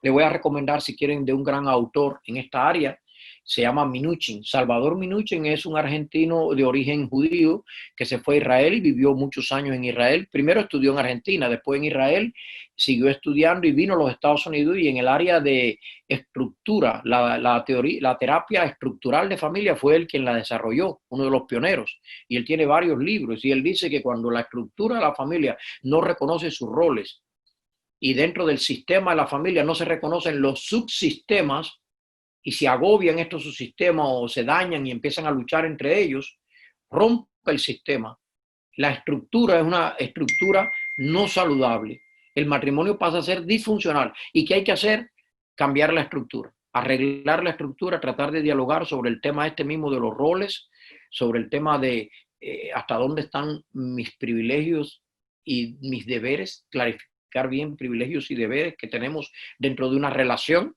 le voy a recomendar si quieren de un gran autor en esta área, se llama Minuchin. Salvador Minuchin es un argentino de origen judío que se fue a Israel y vivió muchos años en Israel. Primero estudió en Argentina, después en Israel, siguió estudiando y vino a los Estados Unidos y en el área de estructura, la terapia estructural de familia fue él quien la desarrolló, uno de los pioneros. Y él tiene varios libros y él dice que cuando la estructura de la familia no reconoce sus roles y dentro del sistema de la familia no se reconocen los subsistemas, y se agobian estos subsistemas o se dañan y empiezan a luchar entre ellos, rompe el sistema. La estructura es una estructura no saludable. El matrimonio pasa a ser disfuncional. ¿Y qué hay que hacer? Cambiar la estructura, arreglar la estructura, tratar de dialogar sobre el tema este mismo de los roles, sobre el tema de hasta dónde están mis privilegios y mis deberes, clarificar bien privilegios y deberes que tenemos dentro de una relación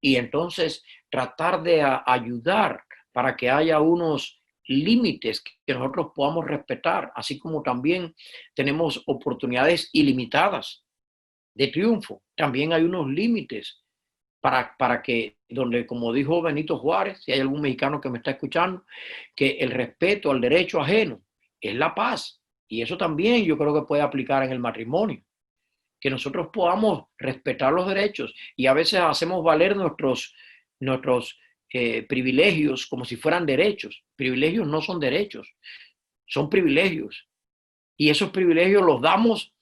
y entonces tratar de ayudar para que haya unos límites que nosotros podamos respetar, así como también tenemos oportunidades ilimitadas de triunfo. También hay unos límites para que, donde, como dijo Benito Juárez, si hay algún mexicano que me está escuchando, que el respeto al derecho ajeno es la paz. Y eso también yo creo que puede aplicar en el matrimonio, que nosotros podamos respetar los derechos y a veces hacemos valer nuestros privilegios como si fueran derechos. Privilegios no son derechos, son privilegios. Y esos privilegios los damos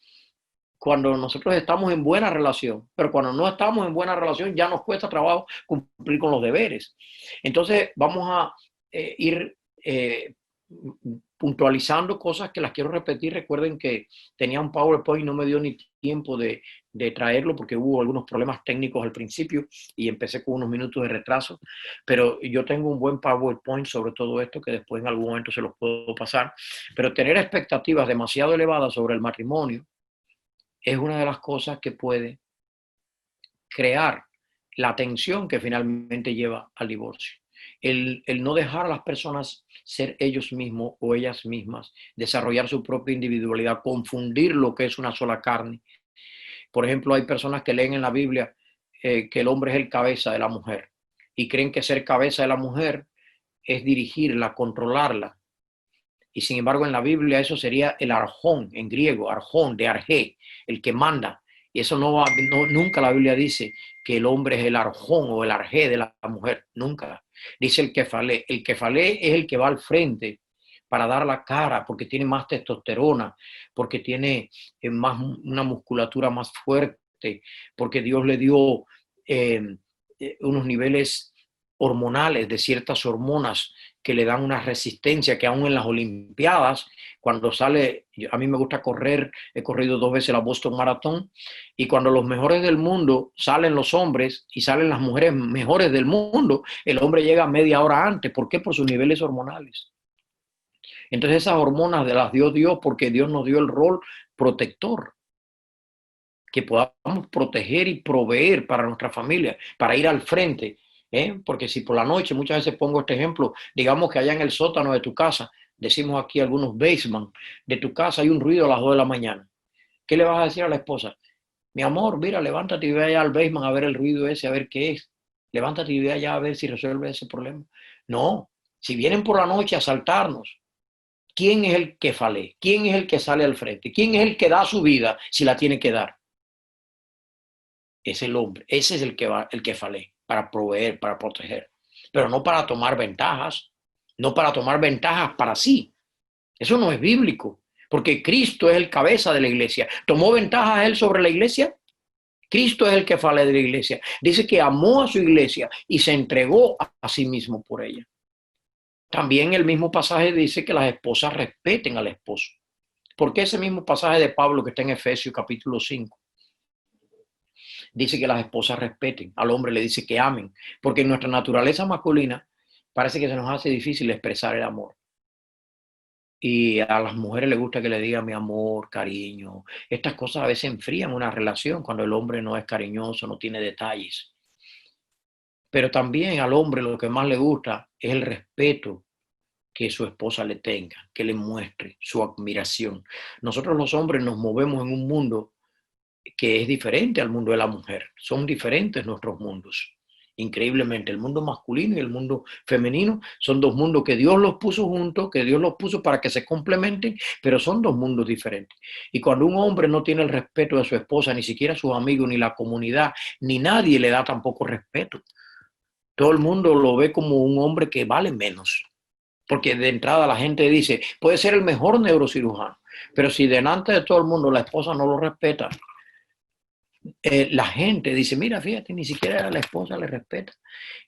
cuando nosotros estamos en buena relación, pero cuando no estamos en buena relación ya nos cuesta trabajo cumplir con los deberes. Entonces vamos a ir puntualizando cosas que las quiero repetir. Recuerden que tenía un PowerPoint y no me dio ni tiempo de traerlo porque hubo algunos problemas técnicos al principio y empecé con unos minutos de retraso, pero yo tengo un buen PowerPoint sobre todo esto que después en algún momento se los puedo pasar. Pero tener expectativas demasiado elevadas sobre el matrimonio es una de las cosas que puede crear la tensión que finalmente lleva al divorcio. El no dejar a las personas ser ellos mismos o ellas mismas, desarrollar su propia individualidad, confundir lo que es una sola carne. Por ejemplo, hay personas que leen en la Biblia que el hombre es el cabeza de la mujer y creen que ser cabeza de la mujer es dirigirla, controlarla. Y sin embargo, en la Biblia eso sería el arjón, en griego, arjón, de arjé, el que manda. Y eso nunca la Biblia dice que el hombre es el arjón o el arjé de la mujer, nunca. Dice el kefalé. El kefalé es el que va al frente para dar la cara, porque tiene más testosterona, porque tiene una musculatura más fuerte, porque Dios le dio unos niveles hormonales de ciertas hormonas que le dan una resistencia que aún en las Olimpiadas, cuando sale, a mí me gusta correr, he corrido 2 veces la Boston Marathon, y cuando los mejores del mundo salen los hombres y salen las mujeres mejores del mundo, el hombre llega media hora antes. ¿Por qué? Por sus niveles hormonales. Entonces esas hormonas las dio Dios porque Dios nos dio el rol protector, que podamos proteger y proveer para nuestra familia, para ir al frente. Porque si por la noche, muchas veces pongo este ejemplo, digamos que allá en el sótano de tu casa, decimos aquí algunos basement, de tu casa hay un ruido a las 2 de la mañana. ¿Qué le vas a decir a la esposa? Mi amor, mira, levántate y ve allá al basement a ver el ruido ese, a ver qué es. Levántate y ve allá a ver si resuelve ese problema. No, Si vienen por la noche a asaltarnos, ¿quién es el que fale? ¿Quién es el que sale al frente? ¿Quién es el que da su vida si la tiene que dar? Es el hombre. Ese es el que fale para proveer, para proteger. Pero no para tomar ventajas, no para tomar ventajas para sí. Eso no es bíblico, porque Cristo es el cabeza de la iglesia. ¿Tomó ventajas él sobre la iglesia? Cristo es el que fale de la iglesia. Dice que amó a su iglesia y se entregó a sí mismo por ella. También el mismo pasaje dice que las esposas respeten al esposo. ¿Por qué ese mismo pasaje de Pablo que está en Efesios capítulo 5? Dice que las esposas respeten, al hombre le dice que amen, porque en nuestra naturaleza masculina parece que se nos hace difícil expresar el amor. Y a las mujeres les gusta que le digan mi amor, cariño. Estas cosas a veces enfrían una relación cuando el hombre no es cariñoso, no tiene detalles. Pero también al hombre lo que más le gusta es el respeto que su esposa le tenga, que le muestre su admiración. Nosotros los hombres nos movemos en un mundo que es diferente al mundo de la mujer. Son diferentes nuestros mundos. Increíblemente, el mundo masculino y el mundo femenino son dos mundos que Dios los puso juntos, que Dios los puso para que se complementen, pero son dos mundos diferentes. Y cuando un hombre no tiene el respeto de su esposa, ni siquiera sus amigos, ni la comunidad, ni nadie le da tampoco respeto. Todo el mundo lo ve como un hombre que vale menos. Porque de entrada la gente dice, puede ser el mejor neurocirujano, pero si delante de todo el mundo la esposa no lo respeta, la gente dice, mira, fíjate, ni siquiera la esposa le respeta.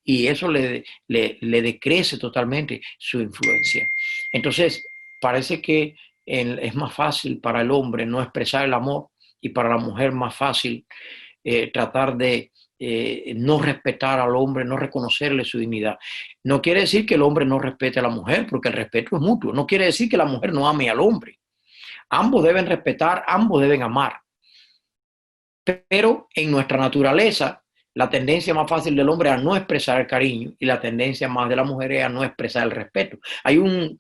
Y eso le decrece totalmente su influencia. Entonces, parece que es más fácil para el hombre no expresar el amor y para la mujer más fácil tratar de no respetar al hombre, no reconocerle su dignidad. No quiere decir que el hombre no respete a la mujer, porque el respeto es mutuo. No quiere decir que la mujer no ame al hombre. Ambos deben respetar, ambos deben amar. Pero en nuestra naturaleza, la tendencia más fácil del hombre es a no expresar el cariño y la tendencia más de la mujer es a no expresar el respeto. Hay un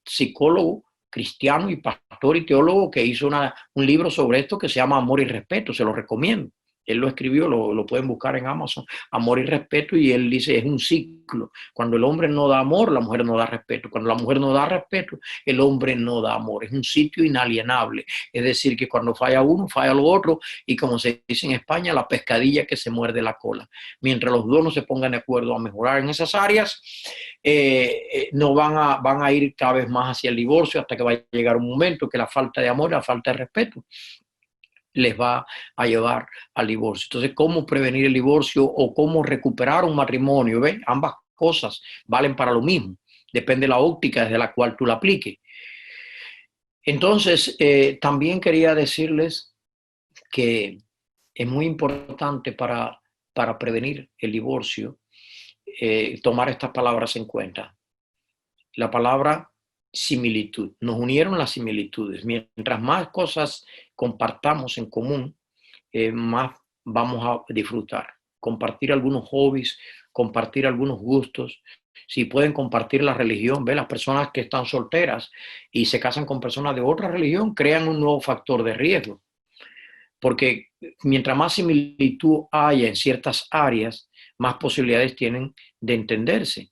psicólogo cristiano y pastor y teólogo que hizo un libro sobre esto que se llama Amor y Respeto, se lo recomiendo. Él lo escribió, lo pueden buscar en Amazon, Amor y Respeto, y él dice, es un ciclo. Cuando el hombre no da amor, la mujer no da respeto. Cuando la mujer no da respeto, el hombre no da amor. Es un sitio inalienable. Es decir, que cuando falla uno, falla lo otro, y como se dice en España, la pescadilla que se muerde la cola. Mientras los dos no se pongan de acuerdo a mejorar en esas áreas, no van a ir cada vez más hacia el divorcio hasta que va a llegar un momento que la falta de amor, la falta de respeto les va a llevar al divorcio. Entonces, ¿cómo prevenir el divorcio o cómo recuperar un matrimonio? ¿Ves? Ambas cosas valen para lo mismo. Depende de la óptica desde la cual tú la apliques. Entonces, también quería decirles que es muy importante para prevenir el divorcio tomar estas palabras en cuenta. La palabra similitud. Nos unieron las similitudes. Mientras más cosas compartamos en común, más vamos a disfrutar. Compartir algunos hobbies, compartir algunos gustos. Si pueden compartir la religión, las personas que están solteras y se casan con personas de otra religión, crean un nuevo factor de riesgo. Porque mientras más similitud haya en ciertas áreas, más posibilidades tienen de entenderse.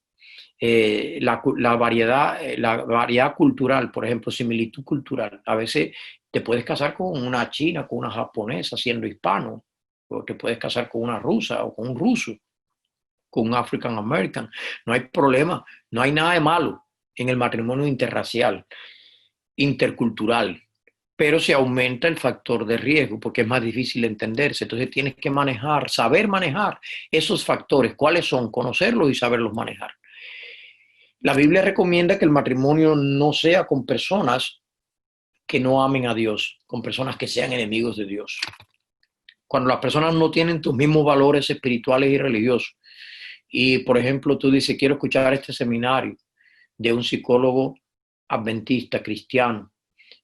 La variedad cultural, por ejemplo, similitud cultural. A veces te puedes casar con una china, con una japonesa, siendo hispano, o te puedes casar con una rusa o con un ruso, con un African American. No hay problema, no hay nada de malo en el matrimonio interracial, intercultural, pero se aumenta el factor de riesgo porque es más difícil entenderse. Entonces tienes que saber manejar esos factores. ¿Cuáles son? Conocerlos y saberlos manejar. La Biblia recomienda que el matrimonio no sea con personas que no amen a Dios, con personas que sean enemigos de Dios. Cuando las personas no tienen tus mismos valores espirituales y religiosos, y por ejemplo tú dices, quiero escuchar este seminario de un psicólogo adventista, cristiano,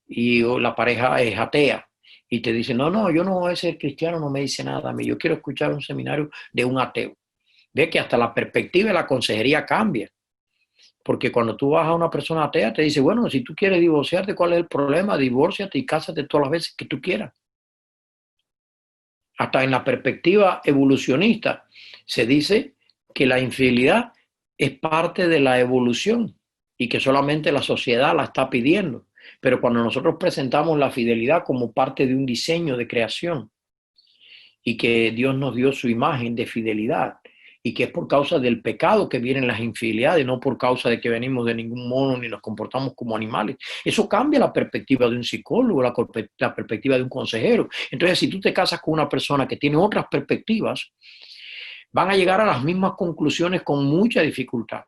y la pareja es atea, y te dice, no, yo no, ese cristiano no me dice nada a mí, yo quiero escuchar un seminario de un ateo. Ve que hasta la perspectiva de la consejería cambia. Porque cuando tú vas a una persona atea, te dice, bueno, si tú quieres divorciarte, ¿cuál es el problema? Divórciate y cásate todas las veces que tú quieras. Hasta en la perspectiva evolucionista se dice que la infidelidad es parte de la evolución y que solamente la sociedad la está pidiendo. Pero cuando nosotros presentamos la fidelidad como parte de un diseño de creación y que Dios nos dio su imagen de fidelidad y que es por causa del pecado que vienen las infidelidades, no por causa de que venimos de ningún modo ni nos comportamos como animales. Eso cambia la perspectiva de un psicólogo, la perspectiva de un consejero. Entonces, si tú te casas con una persona que tiene otras perspectivas, van a llegar a las mismas conclusiones con mucha dificultad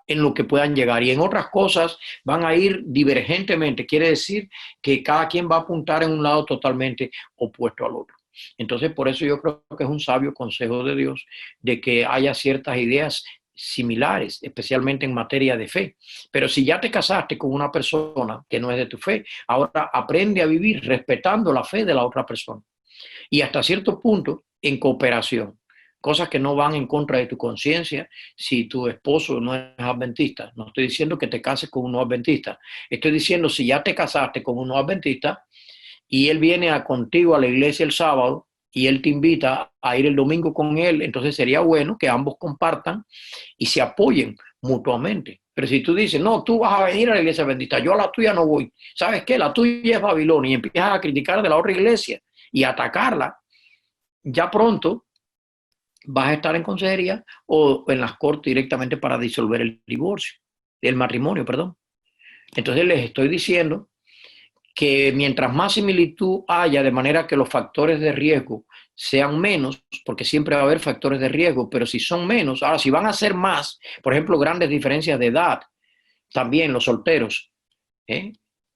en lo que puedan llegar, y en otras cosas van a ir divergentemente. Quiere decir que cada quien va a apuntar en un lado totalmente opuesto al otro. Entonces, por eso yo creo que es un sabio consejo de Dios de que haya ciertas ideas similares, especialmente en materia de fe. Pero si ya te casaste con una persona que no es de tu fe, ahora aprende a vivir respetando la fe de la otra persona y hasta cierto punto en cooperación. Cosas que no van en contra de tu conciencia si tu esposo no es adventista. No estoy diciendo que te cases con un no adventista. Estoy diciendo si ya te casaste con un no adventista y él viene contigo a la iglesia el sábado y él te invita a ir el domingo con él, entonces sería bueno que ambos compartan y se apoyen mutuamente. Pero si tú dices, no, tú vas a venir a la iglesia adventista, yo a la tuya no voy, ¿sabes qué? La tuya es Babilonia, y empiezas a criticar de la otra iglesia y a atacarla, ya pronto vas a estar en consejería o en las cortes directamente para disolver el divorcio, el matrimonio, perdón. Entonces les estoy diciendo que mientras más similitud haya, de manera que los factores de riesgo sean menos, porque siempre va a haber factores de riesgo, pero si son menos, ahora si van a ser más, por ejemplo, grandes diferencias de edad, también los solteros, ¿eh?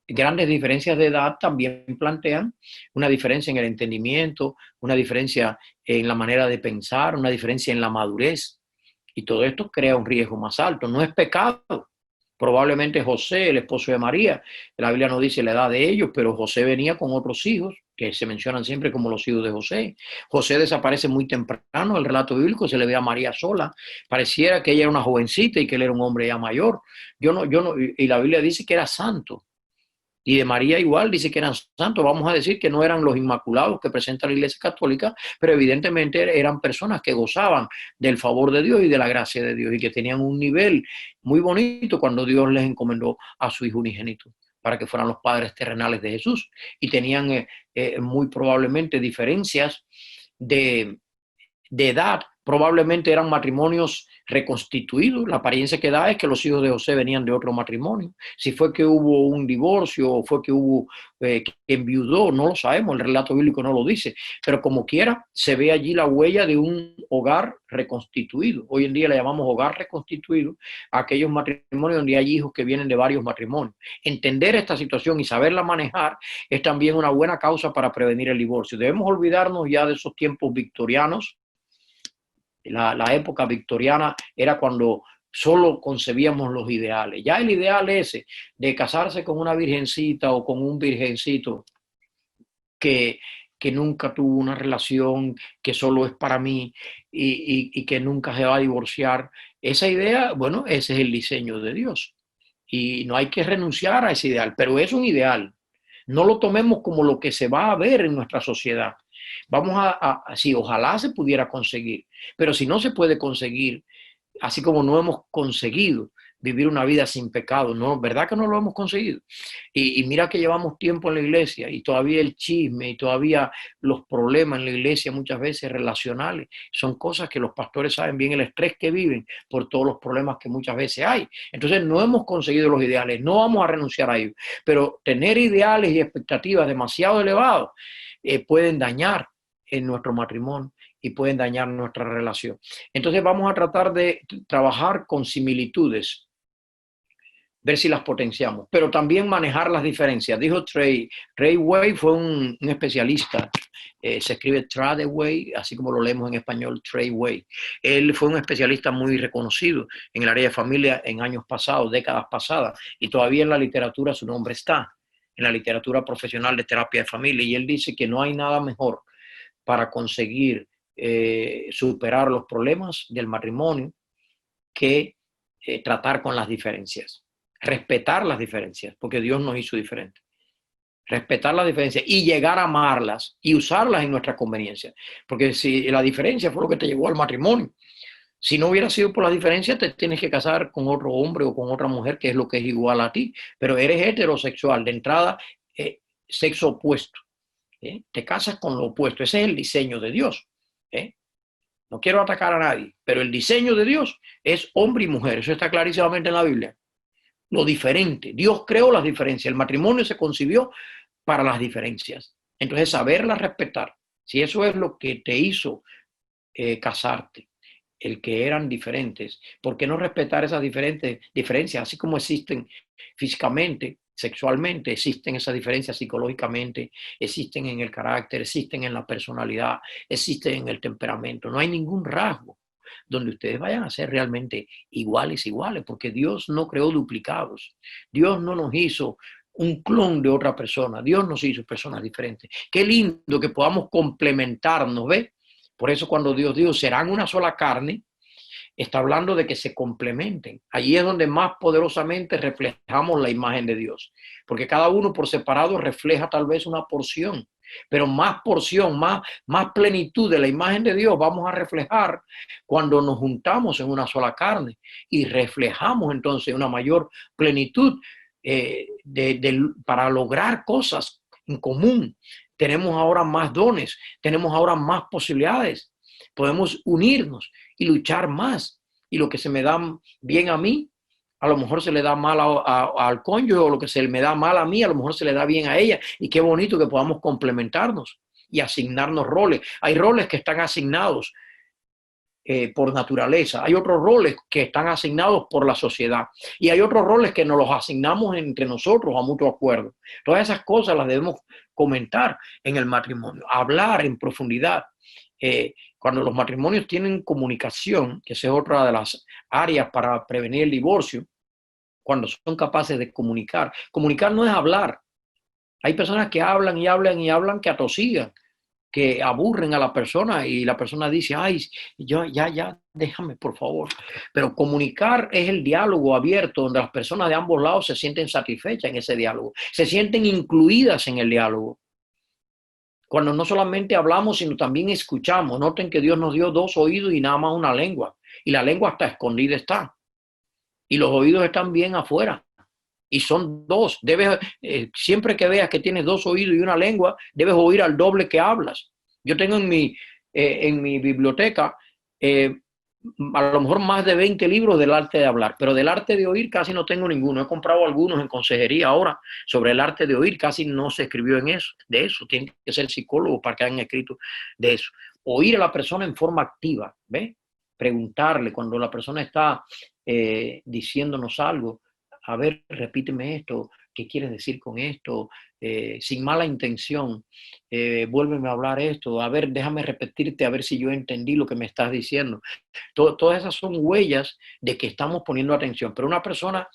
Grandes diferencias de edad también plantean una diferencia en el entendimiento, una diferencia en la manera de pensar, una diferencia en la madurez. Y todo esto crea un riesgo más alto. No es pecado. Probablemente José, el esposo de María, la Biblia no dice la edad de ellos, pero José venía con otros hijos, que se mencionan siempre como los hijos de José. José desaparece muy temprano, el relato bíblico se le ve a María sola. Pareciera que ella era una jovencita y que él era un hombre ya mayor. Y la Biblia dice que era santo. Y de María igual dice que eran santos. Vamos a decir que no eran los inmaculados que presenta la Iglesia Católica, pero evidentemente eran personas que gozaban del favor de Dios y de la gracia de Dios y que tenían un nivel muy bonito cuando Dios les encomendó a su Hijo unigénito para que fueran los padres terrenales de Jesús. Y tenían muy probablemente diferencias de, de edad, probablemente eran matrimonios reconstituidos. La apariencia que da es que los hijos de José venían de otro matrimonio. Si fue que hubo un divorcio o fue que hubo que enviudó, no lo sabemos, el relato bíblico no lo dice, pero como quiera se ve allí la huella de un hogar reconstituido. Hoy en día le llamamos hogar reconstituido a aquellos matrimonios donde hay hijos que vienen de varios matrimonios. Entender esta situación y saberla manejar es también una buena causa para prevenir el divorcio. Debemos olvidarnos ya de esos tiempos victorianos. La época victoriana era cuando solo concebíamos los ideales. Ya el ideal ese de casarse con una virgencita o con un virgencito que nunca tuvo una relación, que solo es para mí y que nunca se va a divorciar, esa idea, bueno, ese es el diseño de Dios. Y no hay que renunciar a ese ideal, pero es un ideal. No lo tomemos como lo que se va a ver en nuestra sociedad. Vamos sí, ojalá se pudiera conseguir, pero si no se puede conseguir, así como no hemos conseguido vivir una vida sin pecado, ¿no? ¿Verdad que no lo hemos conseguido? Y mira que llevamos tiempo en la iglesia y todavía el chisme y todavía los problemas en la iglesia muchas veces relacionales son cosas que los pastores saben bien el estrés que viven por todos los problemas que muchas veces hay. Entonces no hemos conseguido los ideales, no vamos a renunciar a ellos, pero tener ideales y expectativas demasiado elevados pueden dañar en nuestro matrimonio y pueden dañar nuestra relación. Entonces vamos a tratar de trabajar con similitudes, ver si las potenciamos, pero también manejar las diferencias. Dijo Trey Way, fue un especialista, se escribe Tradeway, así como lo leemos en español, Trey Way. Él fue un especialista muy reconocido en el área de familia en años pasados, décadas pasadas, y todavía en la literatura su nombre está, en la literatura profesional de terapia de familia, y él dice que no hay nada mejor para conseguir superar los problemas del matrimonio que tratar con las diferencias. Respetar las diferencias, porque Dios nos hizo diferentes. Respetar las diferencias y llegar a amarlas y usarlas en nuestra conveniencia. Porque si la diferencia fue lo que te llevó al matrimonio, Si no hubiera sido por las diferencias, te tienes que casar con otro hombre o con otra mujer que es lo que es igual a ti, pero eres heterosexual, de entrada, sexo opuesto. Te casas con lo opuesto, ese es el diseño de Dios. No quiero atacar a nadie, pero el diseño de Dios es hombre y mujer, eso está clarísimamente en la Biblia. Lo diferente, Dios creó las diferencias, el matrimonio se concibió para las diferencias. Entonces, saberlas respetar, si eso es lo que te hizo casarte, el que eran diferentes, ¿por qué no respetar esas diferencias? Así como existen físicamente, sexualmente, existen esas diferencias psicológicamente, existen en el carácter, existen en la personalidad, existen en el temperamento. No hay ningún rasgo donde ustedes vayan a ser realmente iguales, porque Dios no creó duplicados. Dios no nos hizo un clon de otra persona. Dios nos hizo personas diferentes. Qué lindo que podamos complementarnos, ¿ves? Por eso cuando Dios dijo, serán una sola carne, está hablando de que se complementen. Allí es donde más poderosamente reflejamos la imagen de Dios. Porque cada uno por separado refleja tal vez una porción, pero más porción, más plenitud de la imagen de Dios vamos a reflejar cuando nos juntamos en una sola carne y reflejamos entonces una mayor plenitud para lograr cosas en común. Tenemos ahora más dones, tenemos ahora más posibilidades, podemos unirnos y luchar más. Y lo que se me da bien a mí, a lo mejor se le da mal al cónyuge, o lo que se me da mal a mí, a lo mejor se le da bien a ella. Y qué bonito que podamos complementarnos y asignarnos roles. Hay roles que están asignados por naturaleza, hay otros roles que están asignados por la sociedad y hay otros roles que nos los asignamos entre nosotros a mutuo acuerdo. Todas esas cosas las debemos comentar en el matrimonio, hablar en profundidad. Cuando los matrimonios tienen comunicación, que esa es otra de las áreas para prevenir el divorcio, cuando son capaces de comunicar. Comunicar no es hablar. Hay personas que hablan y hablan y hablan que atosigan, que aburren a la persona y la persona dice, ay, yo, ya, déjame, por favor. Pero comunicar es el diálogo abierto donde las personas de ambos lados se sienten satisfechas en ese diálogo, se sienten incluidas en el diálogo. Cuando no solamente hablamos, sino también escuchamos. Noten que Dios nos dio dos oídos y nada más una lengua. Y la lengua hasta escondida está. Y los oídos están bien afuera. Y son dos. Debes, siempre que veas que tienes dos oídos y una lengua, debes oír al doble que hablas. Yo tengo en mi biblioteca a lo mejor más de 20 libros del arte de hablar, pero del arte de oír casi no tengo ninguno. He comprado algunos en consejería ahora sobre el arte de oír, casi no se escribió de eso. Tienen que ser psicólogos para que hayan escrito de eso. Oír a la persona en forma activa, ¿ves? Preguntarle cuando la persona está diciéndonos algo, a ver, repíteme esto, ¿qué quieres decir con esto? Sin mala intención, vuélveme a hablar esto, a ver, déjame repetirte, a ver si yo entendí lo que me estás diciendo. Todas esas son huellas de que estamos poniendo atención, pero una persona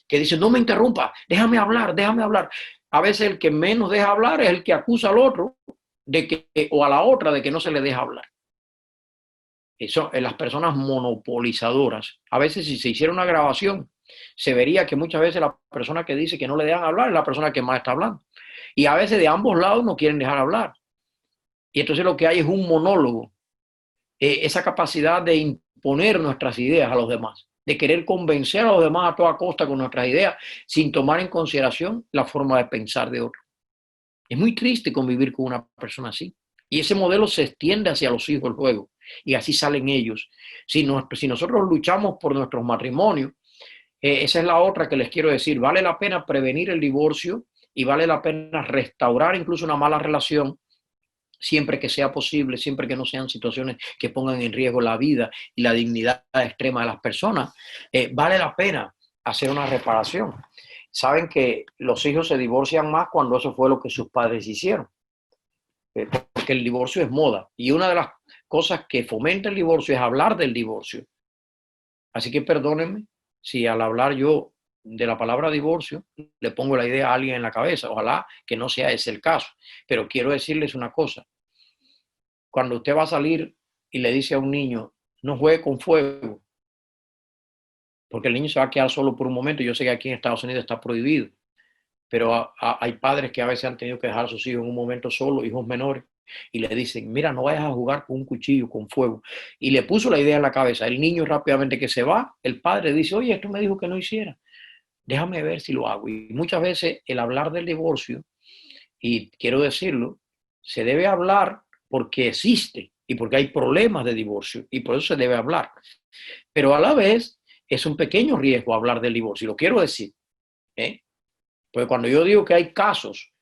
que dice, no me interrumpa, déjame hablar, a veces el que menos deja hablar es el que acusa al otro de que, o a la otra de que no se le deja hablar. Eso, las personas monopolizadoras, a veces si se hiciera una grabación, se vería que muchas veces la persona que dice que no le dejan hablar es la persona que más está hablando. Y a veces de ambos lados no quieren dejar hablar. Y entonces lo que hay es un monólogo. Esa capacidad de imponer nuestras ideas a los demás, de querer convencer a los demás a toda costa con nuestras ideas, sin tomar en consideración la forma de pensar de otro. Es muy triste convivir con una persona así. Y ese modelo se extiende hacia los hijos luego. Y así salen ellos. Si nosotros luchamos por nuestros matrimonios, esa es la otra que les quiero decir. Vale la pena prevenir el divorcio y vale la pena restaurar incluso una mala relación siempre que sea posible, siempre que no sean situaciones que pongan en riesgo la vida y la dignidad extrema de las personas. Vale la pena hacer una reparación. Saben que los hijos se divorcian más cuando eso fue lo que sus padres hicieron. Porque el divorcio es moda. Y una de las cosas que fomenta el divorcio es hablar del divorcio. Así que perdónenme si al hablar yo de la palabra divorcio le pongo la idea a alguien en la cabeza. Ojalá que no sea ese el caso. Pero quiero decirles una cosa. Cuando usted va a salir y le dice a un niño, no juegue con fuego, porque el niño se va a quedar solo por un momento. Yo sé que aquí en Estados Unidos está prohibido, pero hay padres que a veces han tenido que dejar a sus hijos en un momento solo, hijos menores, y le dicen, mira, no vayas a jugar con un cuchillo, con fuego. Y le puso la idea en la cabeza. El niño rápidamente que se va, el padre dice, oye, esto me dijo que no hiciera. Déjame ver si lo hago. Y muchas veces el hablar del divorcio, y quiero decirlo, se debe hablar porque existe y porque hay problemas de divorcio y por eso se debe hablar. Pero a la vez es un pequeño riesgo hablar del divorcio, lo quiero decir. Porque cuando yo digo que hay casos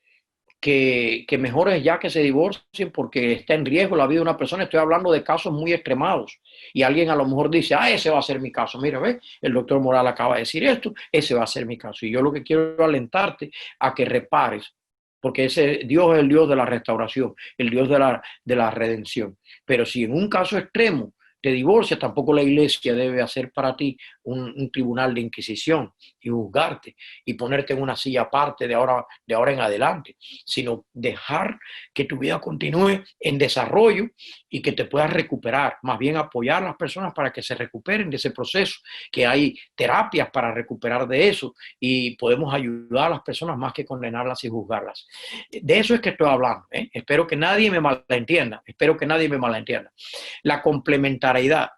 que mejor es ya que se divorcien porque está en riesgo la vida de una persona, estoy hablando de casos muy extremados. Y alguien a lo mejor dice, ese va a ser mi caso. Mira, ve, el doctor Moral acaba de decir esto, ese va a ser mi caso. Y yo lo que quiero es alentarte a que repares, porque ese Dios es el Dios de la restauración, el Dios de la redención. Pero si en un caso extremo te divorcias, tampoco la iglesia debe hacer para ti un tribunal de inquisición y juzgarte y ponerte en una silla aparte de ahora en adelante, sino dejar que tu vida continúe en desarrollo y que te puedas recuperar, más bien apoyar a las personas para que se recuperen de ese proceso, que hay terapias para recuperar de eso y podemos ayudar a las personas más que condenarlas y juzgarlas. De eso es que estoy hablando, ¿eh? Espero que nadie me malentienda, La complementariedad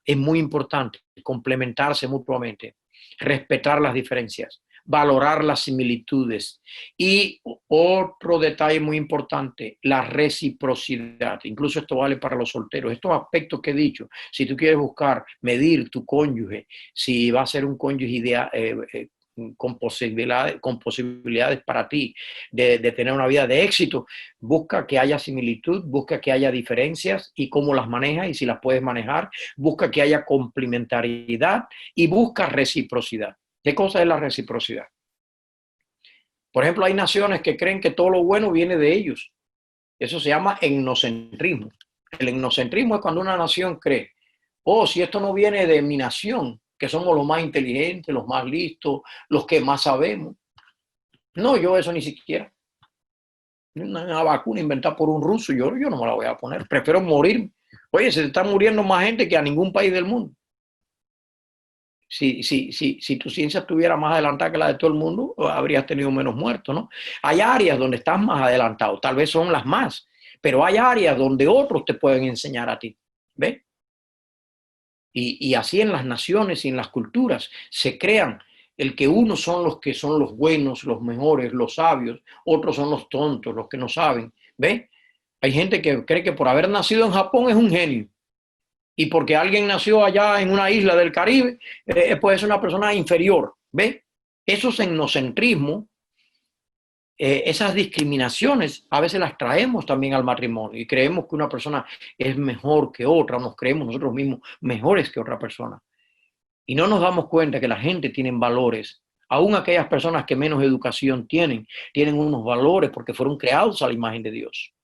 es muy importante, complementarse mutuamente, respetar las diferencias, valorar las similitudes. Y otro detalle muy importante, la reciprocidad. Incluso esto vale para los solteros. Estos aspectos que he dicho, si tú quieres buscar, medir tu cónyuge, si va a ser un cónyuge ideal, con posibilidades para ti de tener una vida de éxito, busca que haya similitud, busca que haya diferencias y cómo las manejas y si las puedes manejar, busca que haya complementariedad y busca reciprocidad. ¿Qué cosa es la reciprocidad? Por ejemplo, hay naciones que creen que todo lo bueno viene de ellos. Eso se llama etnocentrismo. El etnocentrismo es cuando una nación cree, si esto no viene de mi nación, que somos los más inteligentes, los más listos, los que más sabemos. No, yo eso ni siquiera. Una vacuna inventada por un ruso, yo no me la voy a poner. Prefiero morir. Oye, se está muriendo más gente que a ningún país del mundo. Si tu ciencia estuviera más adelantada que la de todo el mundo, habrías tenido menos muertos, ¿no? Hay áreas donde estás más adelantado, tal vez son las más, pero hay áreas donde otros te pueden enseñar a ti, ¿ves? Y así en las naciones y en las culturas se crean el que unos son los que son los buenos, los mejores, los sabios, otros son los tontos, los que no saben, ¿ves? Hay gente que cree que por haber nacido en Japón es un genio. Y porque alguien nació allá en una isla del Caribe, pues es una persona inferior, ¿ves? Esos etnocentrismos, esas discriminaciones, a veces las traemos también al matrimonio y creemos que una persona es mejor que otra, nos creemos nosotros mismos mejores que otra persona. Y no nos damos cuenta que la gente tiene valores. Aún aquellas personas que menos educación tienen unos valores porque fueron creados a la imagen de Dios,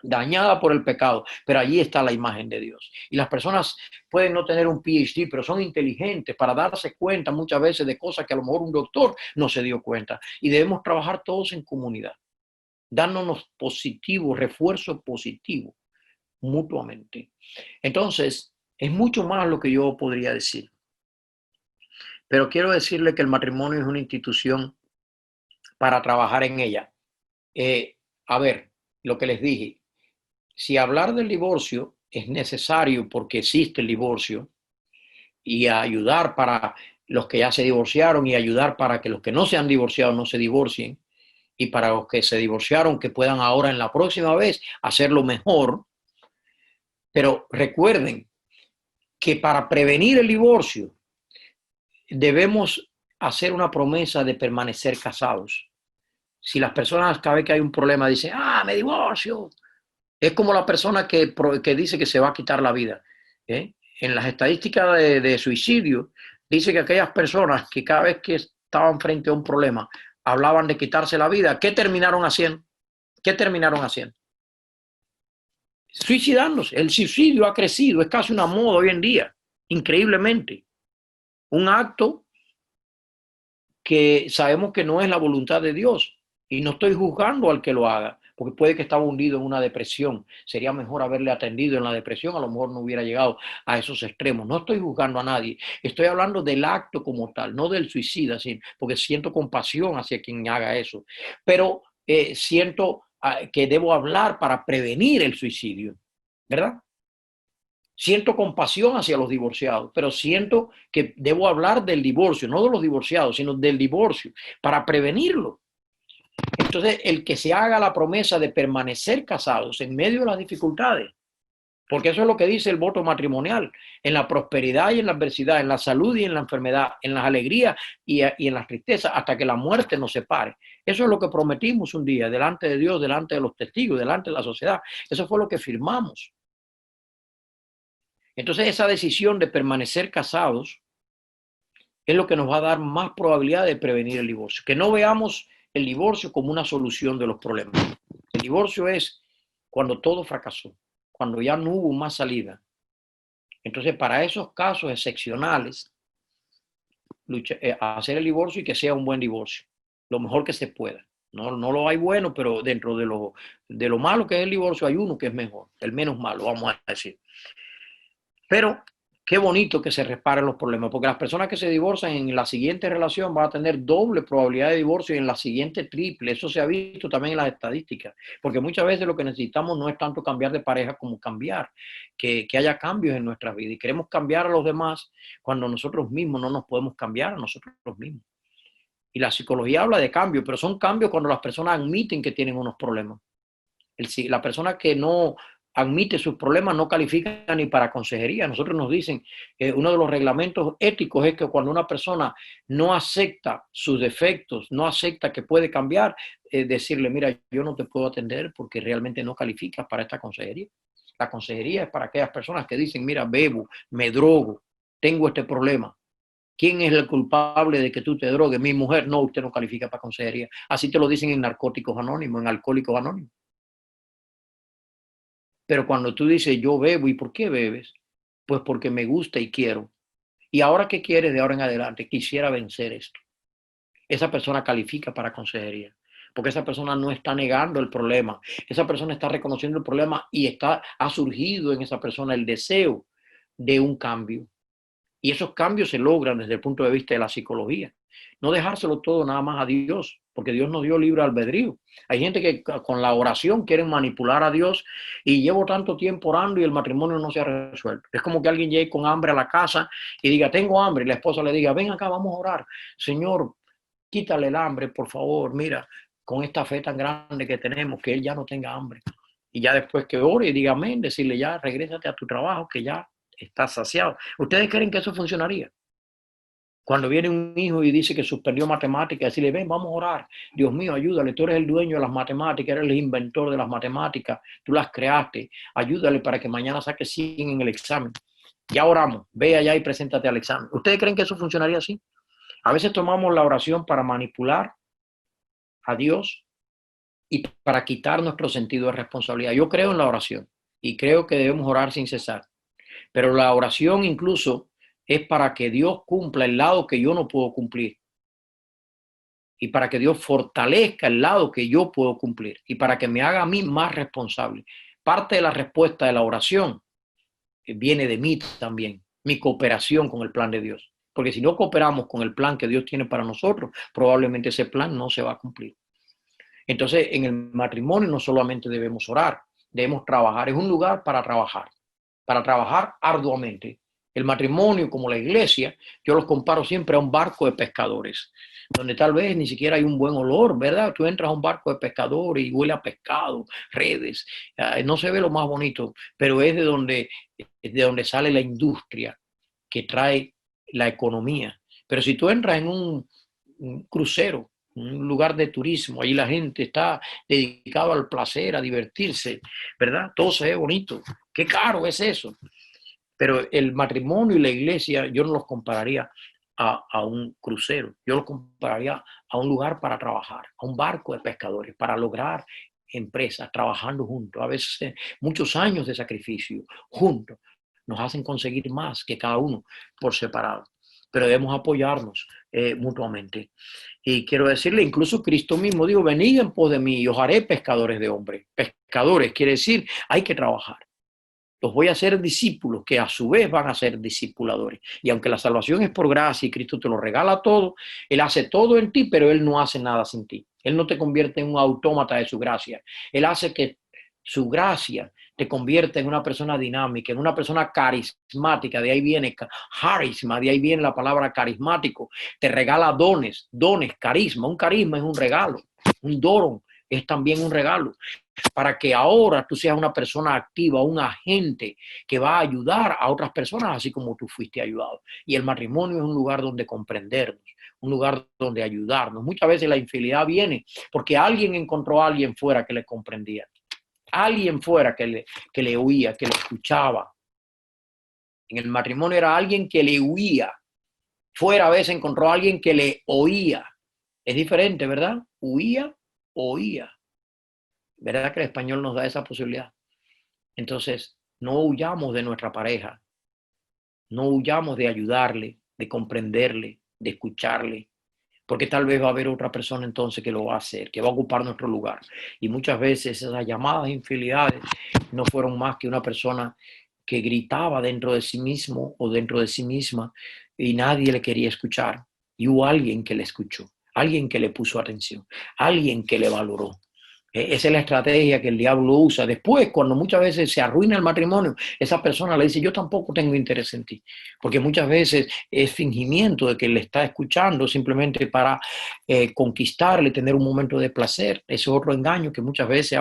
dañada por el pecado, pero allí está la imagen de Dios. Y las personas pueden no tener un PhD, pero son inteligentes para darse cuenta muchas veces de cosas que a lo mejor un doctor no se dio cuenta. Y debemos trabajar todos en comunidad, dándonos positivo, refuerzo positivo mutuamente. Entonces, es mucho más lo que yo podría decir. Pero quiero decirle que el matrimonio es una institución para trabajar en ella. A ver, lo que les dije, si hablar del divorcio es necesario porque existe el divorcio y ayudar para los que ya se divorciaron y ayudar para que los que no se han divorciado no se divorcien y para los que se divorciaron que puedan ahora en la próxima vez hacerlo mejor. Pero recuerden que para prevenir el divorcio debemos hacer una promesa de permanecer casados. Si las personas cada vez que hay un problema dicen, me divorcio, es como la persona que dice que se va a quitar la vida. En las estadísticas de suicidio, dice que aquellas personas que cada vez que estaban frente a un problema hablaban de quitarse la vida, ¿qué terminaron haciendo? Suicidándose. El suicidio ha crecido, es casi una moda hoy en día, increíblemente. Un acto que sabemos que no es la voluntad de Dios. Y no estoy juzgando al que lo haga, porque puede que estaba hundido en una depresión. Sería mejor haberle atendido en la depresión, a lo mejor no hubiera llegado a esos extremos. No estoy juzgando a nadie, estoy hablando del acto como tal, no del suicida, porque siento compasión hacia quien haga eso. Pero siento que debo hablar para prevenir el suicidio, ¿verdad? Siento compasión hacia los divorciados, pero siento que debo hablar del divorcio, no de los divorciados, sino del divorcio, para prevenirlo. Entonces, el que se haga la promesa de permanecer casados en medio de las dificultades, porque eso es lo que dice el voto matrimonial, en la prosperidad y en la adversidad, en la salud y en la enfermedad, en las alegrías y en las tristezas, hasta que la muerte nos separe. Eso es lo que prometimos un día, delante de Dios, delante de los testigos, delante de la sociedad. Eso fue lo que firmamos. Entonces, esa decisión de permanecer casados es lo que nos va a dar más probabilidad de prevenir el divorcio. Que no veamos el divorcio como una solución de los problemas. El divorcio es cuando todo fracasó, cuando ya no hubo más salida. Entonces, para esos casos excepcionales, hacer el divorcio y que sea un buen divorcio, lo mejor que se pueda. No lo hay bueno, pero dentro de lo malo que es el divorcio hay uno que es mejor, el menos malo, vamos a decir. Pero qué bonito que se reparen los problemas, porque las personas que se divorcian en la siguiente relación van a tener doble probabilidad de divorcio y en la siguiente triple. Eso se ha visto también en las estadísticas, porque muchas veces lo que necesitamos no es tanto cambiar de pareja como cambiar, que haya cambios en nuestra vida. Y queremos cambiar a los demás cuando nosotros mismos no nos podemos cambiar a nosotros mismos. Y la psicología habla de cambios, pero son cambios cuando las personas admiten que tienen unos problemas. La persona que no admite sus problemas no califica ni para consejería. Nosotros nos dicen, uno de los reglamentos éticos es que cuando una persona no acepta sus defectos, no acepta que puede cambiar, decirle, mira, yo no te puedo atender porque realmente no calificas para esta consejería. La consejería es para aquellas personas que dicen, mira, bebo, me drogo, tengo este problema. ¿Quién es el culpable de que tú te drogues? Mi mujer. No, usted no califica para consejería. Así te lo dicen en Narcóticos Anónimos, en Alcohólicos Anónimos. Pero cuando tú dices, yo bebo, ¿y por qué bebes? Pues porque me gusta y quiero. ¿Y ahora qué quieres de ahora en adelante? Quisiera vencer esto. Esa persona califica para consejería, porque esa persona no está negando el problema. Esa persona está reconociendo el problema y ha surgido en esa persona el deseo de un cambio. Y esos cambios se logran desde el punto de vista de la psicología. No dejárselo todo nada más a Dios, porque Dios nos dio libre albedrío. Hay gente que con la oración quieren manipular a Dios y llevo tanto tiempo orando y el matrimonio no se ha resuelto. Es como que alguien llegue con hambre a la casa y diga, tengo hambre, y la esposa le diga, ven acá, vamos a orar. Señor, quítale el hambre, por favor, mira, con esta fe tan grande que tenemos, que él ya no tenga hambre. Y ya después que ore y diga amén, decirle ya, regrésate a tu trabajo, que ya está saciado. ¿Ustedes creen que eso funcionaría? Cuando viene un hijo y dice que suspendió matemáticas, decirle, ven, vamos a orar. Dios mío, ayúdale, tú eres el dueño de las matemáticas, eres el inventor de las matemáticas, tú las creaste, ayúdale para que mañana saque 100 en el examen. Ya oramos, ve allá y preséntate al examen. ¿Ustedes creen que eso funcionaría así? A veces tomamos la oración para manipular a Dios y para quitar nuestro sentido de responsabilidad. Yo creo en la oración y creo que debemos orar sin cesar. Pero la oración incluso es para que Dios cumpla el lado que yo no puedo cumplir. Y para que Dios fortalezca el lado que yo puedo cumplir. Y para que me haga a mí más responsable. Parte de la respuesta de la oración viene de mí también. Mi cooperación con el plan de Dios. Porque si no cooperamos con el plan que Dios tiene para nosotros, probablemente ese plan no se va a cumplir. Entonces, en el matrimonio no solamente debemos orar, debemos trabajar. Es un lugar para trabajar arduamente. El matrimonio, como la iglesia, yo los comparo siempre a un barco de pescadores, donde tal vez ni siquiera hay un buen olor, ¿verdad? Tú entras a un barco de pescadores y huele a pescado, redes, no se ve lo más bonito, pero es de donde sale la industria que trae la economía. Pero si tú entras en un crucero, un lugar de turismo, ahí la gente está dedicada al placer, a divertirse, ¿verdad? Todo se ve bonito. Qué caro es eso. Pero el matrimonio y la iglesia yo no los compararía a un crucero. Yo los compararía a un lugar para trabajar, a un barco de pescadores, para lograr empresas, trabajando juntos. A veces muchos años de sacrificio juntos nos hacen conseguir más que cada uno por separado. Pero debemos apoyarnos mutuamente. Y quiero decirle, incluso Cristo mismo dijo, venid en pos de mí y os haré pescadores de hombres. Pescadores quiere decir, hay que trabajar. Los voy a hacer discípulos, que a su vez van a ser discipuladores. Y aunque la salvación es por gracia y Cristo te lo regala todo, Él hace todo en ti, pero Él no hace nada sin ti. Él no te convierte en un autómata de su gracia. Él hace que su gracia te convierta en una persona dinámica, en una persona carismática. De ahí viene carisma, de ahí viene la palabra carismático. Te regala dones, carisma. Un carisma es un regalo. Un don es también un regalo, para que ahora tú seas una persona activa, un agente que va a ayudar a otras personas, así como tú fuiste ayudado. Y el matrimonio es un lugar donde comprendernos, un lugar donde ayudarnos. Muchas veces la infidelidad viene porque alguien encontró a alguien fuera que le comprendía, alguien fuera que le oía, que le escuchaba. En el matrimonio era alguien que le oía. Fuera a veces encontró a alguien que le oía. Es diferente, ¿verdad? Huía, oía. ¿Verdad que el español nos da esa posibilidad? Entonces, no huyamos de nuestra pareja, no huyamos de ayudarle, de comprenderle, de escucharle, porque tal vez va a haber otra persona entonces que lo va a hacer, que va a ocupar nuestro lugar. Y muchas veces esas llamadas infidelidades no fueron más que una persona que gritaba dentro de sí mismo o dentro de sí misma y nadie le quería escuchar. Y hubo alguien que le escuchó, alguien que le puso atención, alguien que le valoró. Esa es la estrategia que el diablo usa. Después, cuando muchas veces se arruina el matrimonio, esa persona le dice, yo tampoco tengo interés en ti. Porque muchas veces es fingimiento de que le está escuchando simplemente para conquistarle, tener un momento de placer. Ese es otro engaño que muchas veces,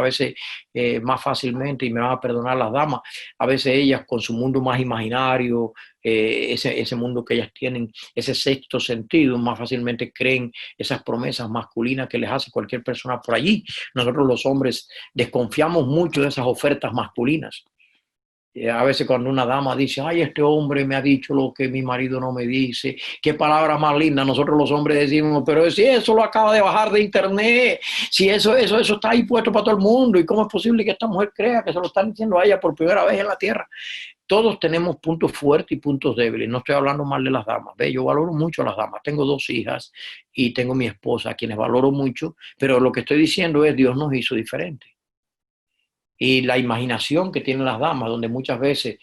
más fácilmente, y me van a perdonar las damas, a veces ellas con su mundo más imaginario, ese mundo que ellas tienen, ese sexto sentido, más fácilmente creen esas promesas masculinas que les hace cualquier persona por allí. Nosotros los hombres desconfiamos mucho de esas ofertas masculinas. A veces cuando una dama dice, ay, este hombre me ha dicho lo que mi marido no me dice, qué palabra más linda, nosotros los hombres decimos, pero si eso lo acaba de bajar de internet, si eso está ahí puesto para todo el mundo, ¿y cómo es posible que esta mujer crea que se lo están diciendo a ella por primera vez en la tierra? Todos tenemos puntos fuertes y puntos débiles. No estoy hablando mal de las damas. ¿Ve? Yo valoro mucho a las damas. Tengo 2 hijas y tengo mi esposa, a quienes valoro mucho, pero lo que estoy diciendo es Dios nos hizo diferentes. Y la imaginación que tienen las damas, donde muchas veces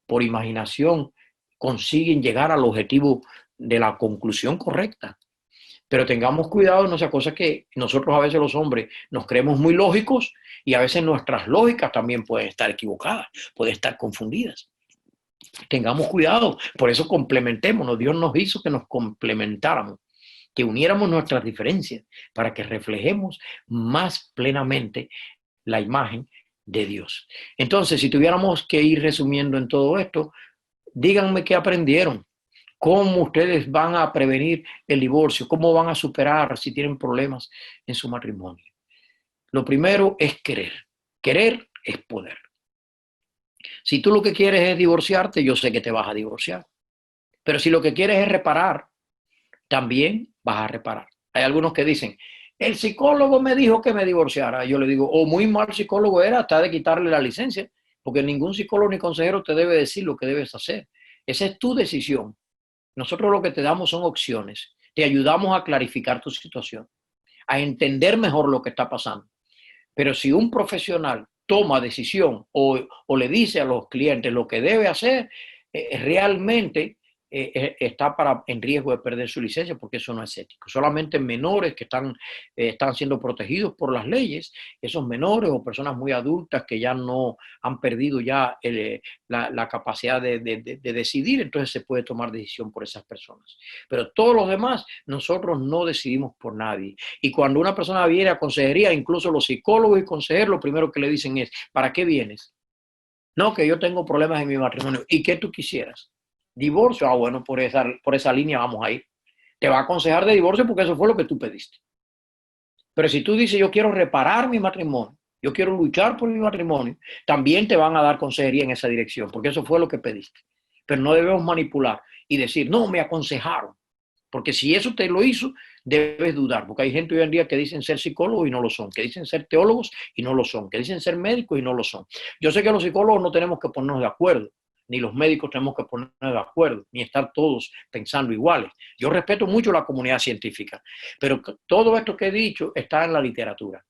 por imaginación consiguen llegar al objetivo de la conclusión correcta. Pero tengamos cuidado, no sea cosa que nosotros a veces los hombres nos creemos muy lógicos y a veces nuestras lógicas también pueden estar equivocadas, pueden estar confundidas. Tengamos cuidado, por eso complementémonos. Dios nos hizo que nos complementáramos, que uniéramos nuestras diferencias para que reflejemos más plenamente la imagen de Dios. Entonces, si tuviéramos que ir resumiendo en todo esto, díganme qué aprendieron. ¿Cómo ustedes van a prevenir el divorcio? ¿Cómo van a superar si tienen problemas en su matrimonio? Lo primero es querer. Querer es poder. Si tú lo que quieres es divorciarte, yo sé que te vas a divorciar. Pero si lo que quieres es reparar, también vas a reparar. Hay algunos que dicen, el psicólogo me dijo que me divorciara. Yo le digo, o muy mal psicólogo era hasta de quitarle la licencia, porque ningún psicólogo ni consejero te debe decir lo que debes hacer. Esa es tu decisión. Nosotros lo que te damos son opciones. Te ayudamos a clarificar tu situación, a entender mejor lo que está pasando. Pero si un profesional toma decisión o le dice a los clientes lo que debe hacer, realmente está en riesgo de perder su licencia, porque eso no es ético. Solamente menores que están siendo protegidos por las leyes, esos menores o personas muy adultas que ya no han perdido ya la capacidad de decidir, entonces se puede tomar decisión por esas personas. Pero todos los demás, nosotros no decidimos por nadie. Y cuando una persona viene a consejería, incluso los psicólogos y consejeros, lo primero que le dicen es, ¿para qué vienes? No, que yo tengo problemas en mi matrimonio. ¿Y qué tú quisieras? Divorcio. Ah, bueno, por esa línea vamos a ir. Te va a aconsejar de divorcio porque eso fue lo que tú pediste. Pero si tú dices, yo quiero reparar mi matrimonio, yo quiero luchar por mi matrimonio, también te van a dar consejería en esa dirección, porque eso fue lo que pediste. Pero no debemos manipular y decir, no, me aconsejaron. Porque si eso te lo hizo, debes dudar, porque hay gente hoy en día que dicen ser psicólogos y no lo son, que dicen ser teólogos y no lo son, que dicen ser médicos y no lo son. Yo sé que los psicólogos no tenemos que ponernos de acuerdo, ni los médicos tenemos que ponernos de acuerdo, ni estar todos pensando iguales. Yo respeto mucho la comunidad científica, pero todo esto que he dicho está en la literatura.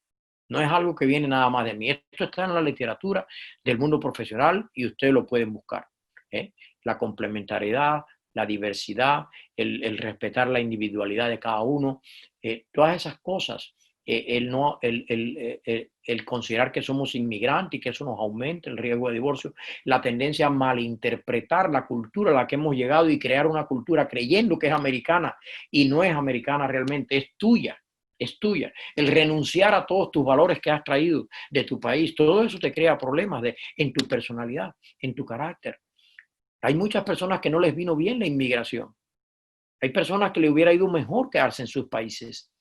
No es algo que viene nada más de mí. Esto está en la literatura del mundo profesional y ustedes lo pueden buscar. La complementariedad, la diversidad, el respetar la individualidad de cada uno, todas esas cosas, el considerar que somos inmigrantes y que eso nos aumenta el riesgo de divorcio, la tendencia a malinterpretar la cultura a la que hemos llegado y crear una cultura creyendo que es americana y no es americana realmente, es tuya. Es tuya. El renunciar a todos tus valores que has traído de tu país, todo eso te crea problemas en tu personalidad, en tu carácter. Hay muchas personas que no les vino bien la inmigración. Hay personas que le hubiera ido mejor quedarse en sus países.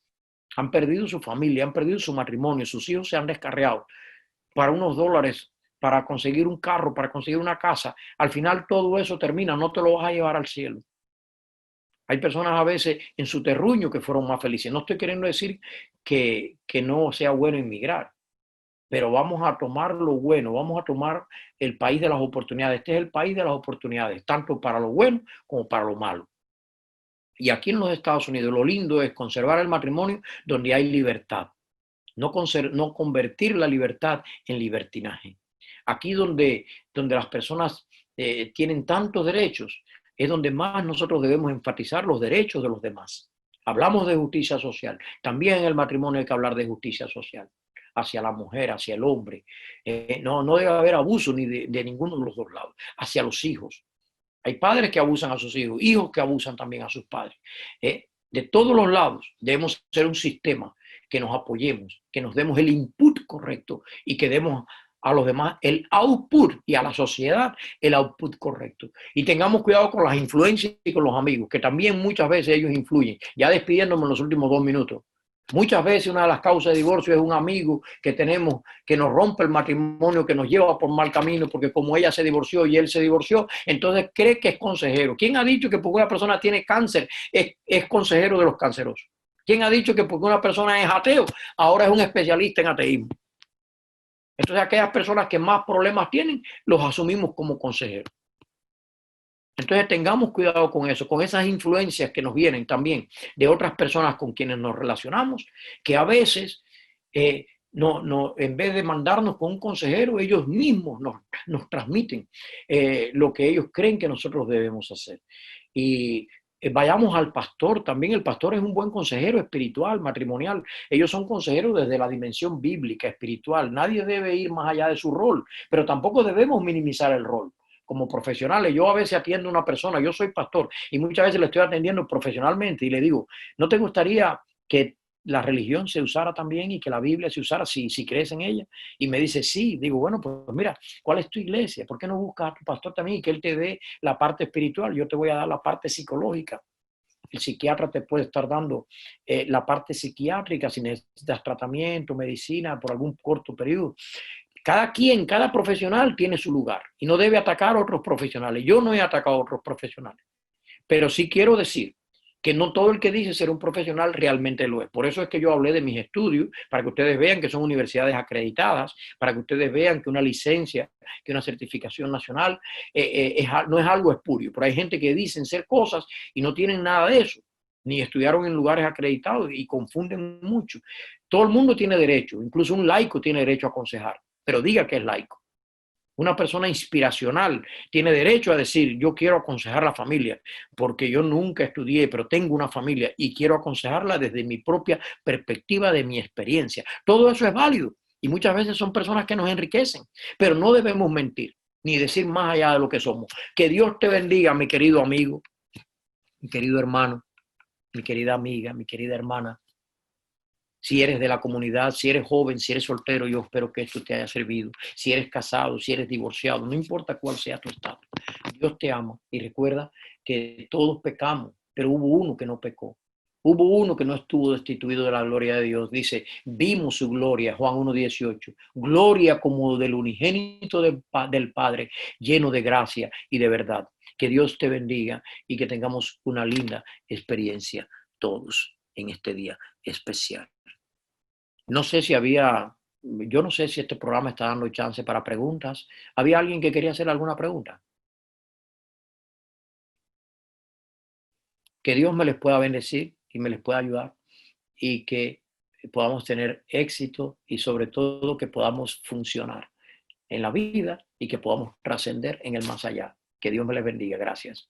Han perdido su familia, han perdido su matrimonio, sus hijos se han descarriado para unos dólares, para conseguir un carro, para conseguir una casa. Al final todo eso termina, no te lo vas a llevar al cielo. Hay personas a veces en su terruño que fueron más felices. No estoy queriendo decir que no sea bueno inmigrar, pero vamos a tomar lo bueno, vamos a tomar el país de las oportunidades. Este es el país de las oportunidades, tanto para lo bueno como para lo malo. Y aquí en los Estados Unidos lo lindo es conservar el matrimonio donde hay libertad, no convertir la libertad en libertinaje. Aquí donde las personas tienen tantos derechos, es donde más nosotros debemos enfatizar los derechos de los demás. Hablamos de justicia social. También en el matrimonio hay que hablar de justicia social hacia la mujer, hacia el hombre. No debe haber abuso ni de ninguno de los dos lados. Hacia los hijos. Hay padres que abusan a sus hijos, hijos que abusan también a sus padres. De todos los lados debemos ser un sistema que nos apoyemos, que nos demos el input correcto y que demos a los demás el output y a la sociedad el output correcto. Y tengamos cuidado con las influencias y con los amigos, que también muchas veces ellos influyen. Ya despidiéndome en los últimos 2 minutos. Muchas veces una de las causas de divorcio es un amigo que tenemos que nos rompe el matrimonio, que nos lleva por mal camino, porque como ella se divorció y él se divorció, entonces cree que es consejero. ¿Quién ha dicho que porque una persona tiene cáncer es consejero de los cancerosos? ¿Quién ha dicho que porque una persona es ateo, ahora es un especialista en ateísmo? Entonces aquellas personas que más problemas tienen, los asumimos como consejeros. Entonces tengamos cuidado con eso, con esas influencias que nos vienen también de otras personas con quienes nos relacionamos, que a veces en vez de mandarnos con un consejero, ellos mismos nos transmiten lo que ellos creen que nosotros debemos hacer. Y vayamos al pastor, también el pastor es un buen consejero espiritual, matrimonial. Ellos son consejeros desde la dimensión bíblica, espiritual. Nadie debe ir más allá de su rol, pero tampoco debemos minimizar el rol. Como profesionales, yo a veces atiendo a una persona, yo soy pastor y muchas veces le estoy atendiendo profesionalmente y le digo, ¿no te gustaría que la religión se usara también y que la Biblia se usara si crees en ella? Y me dice, sí. Digo, bueno, pues mira, ¿cuál es tu iglesia? ¿Por qué no buscas a tu pastor también y que él te dé la parte espiritual? Yo te voy a dar la parte psicológica. El psiquiatra te puede estar dando la parte psiquiátrica si necesitas tratamiento, medicina por algún corto periodo. Cada profesional tiene su lugar y no debe atacar a otros profesionales. Yo no he atacado a otros profesionales, pero sí quiero decir que no todo el que dice ser un profesional realmente lo es. Por eso es que yo hablé de mis estudios, para que ustedes vean que son universidades acreditadas, para que ustedes vean que una licencia, que una certificación nacional no es algo espurio. Pero hay gente que dicen ser cosas y no tienen nada de eso, ni estudiaron en lugares acreditados y confunden mucho. Todo el mundo tiene derecho, incluso un laico tiene derecho a aconsejar, pero diga que es laico. Una persona inspiracional tiene derecho a decir, yo quiero aconsejar a la familia, porque yo nunca estudié, pero tengo una familia y quiero aconsejarla desde mi propia perspectiva, de mi experiencia. Todo eso es válido y muchas veces son personas que nos enriquecen, pero no debemos mentir ni decir más allá de lo que somos. Que Dios te bendiga, mi querido amigo, mi querido hermano, mi querida amiga, mi querida hermana. Si eres de la comunidad, si eres joven, si eres soltero, yo espero que esto te haya servido. Si eres casado, si eres divorciado, no importa cuál sea tu estado. Dios te ama y recuerda que todos pecamos, pero hubo uno que no pecó. Hubo uno que no estuvo destituido de la gloria de Dios. Dice, vimos su gloria, Juan 1:18. Gloria como del unigénito del Padre, lleno de gracia y de verdad. Que Dios te bendiga y que tengamos una linda experiencia todos en este día especial. No sé si yo no sé si este programa está dando chance para preguntas. ¿Había alguien que quería hacer alguna pregunta? Que Dios me les pueda bendecir y me les pueda ayudar y que podamos tener éxito y sobre todo que podamos funcionar en la vida y que podamos trascender en el más allá. Que Dios me les bendiga. Gracias.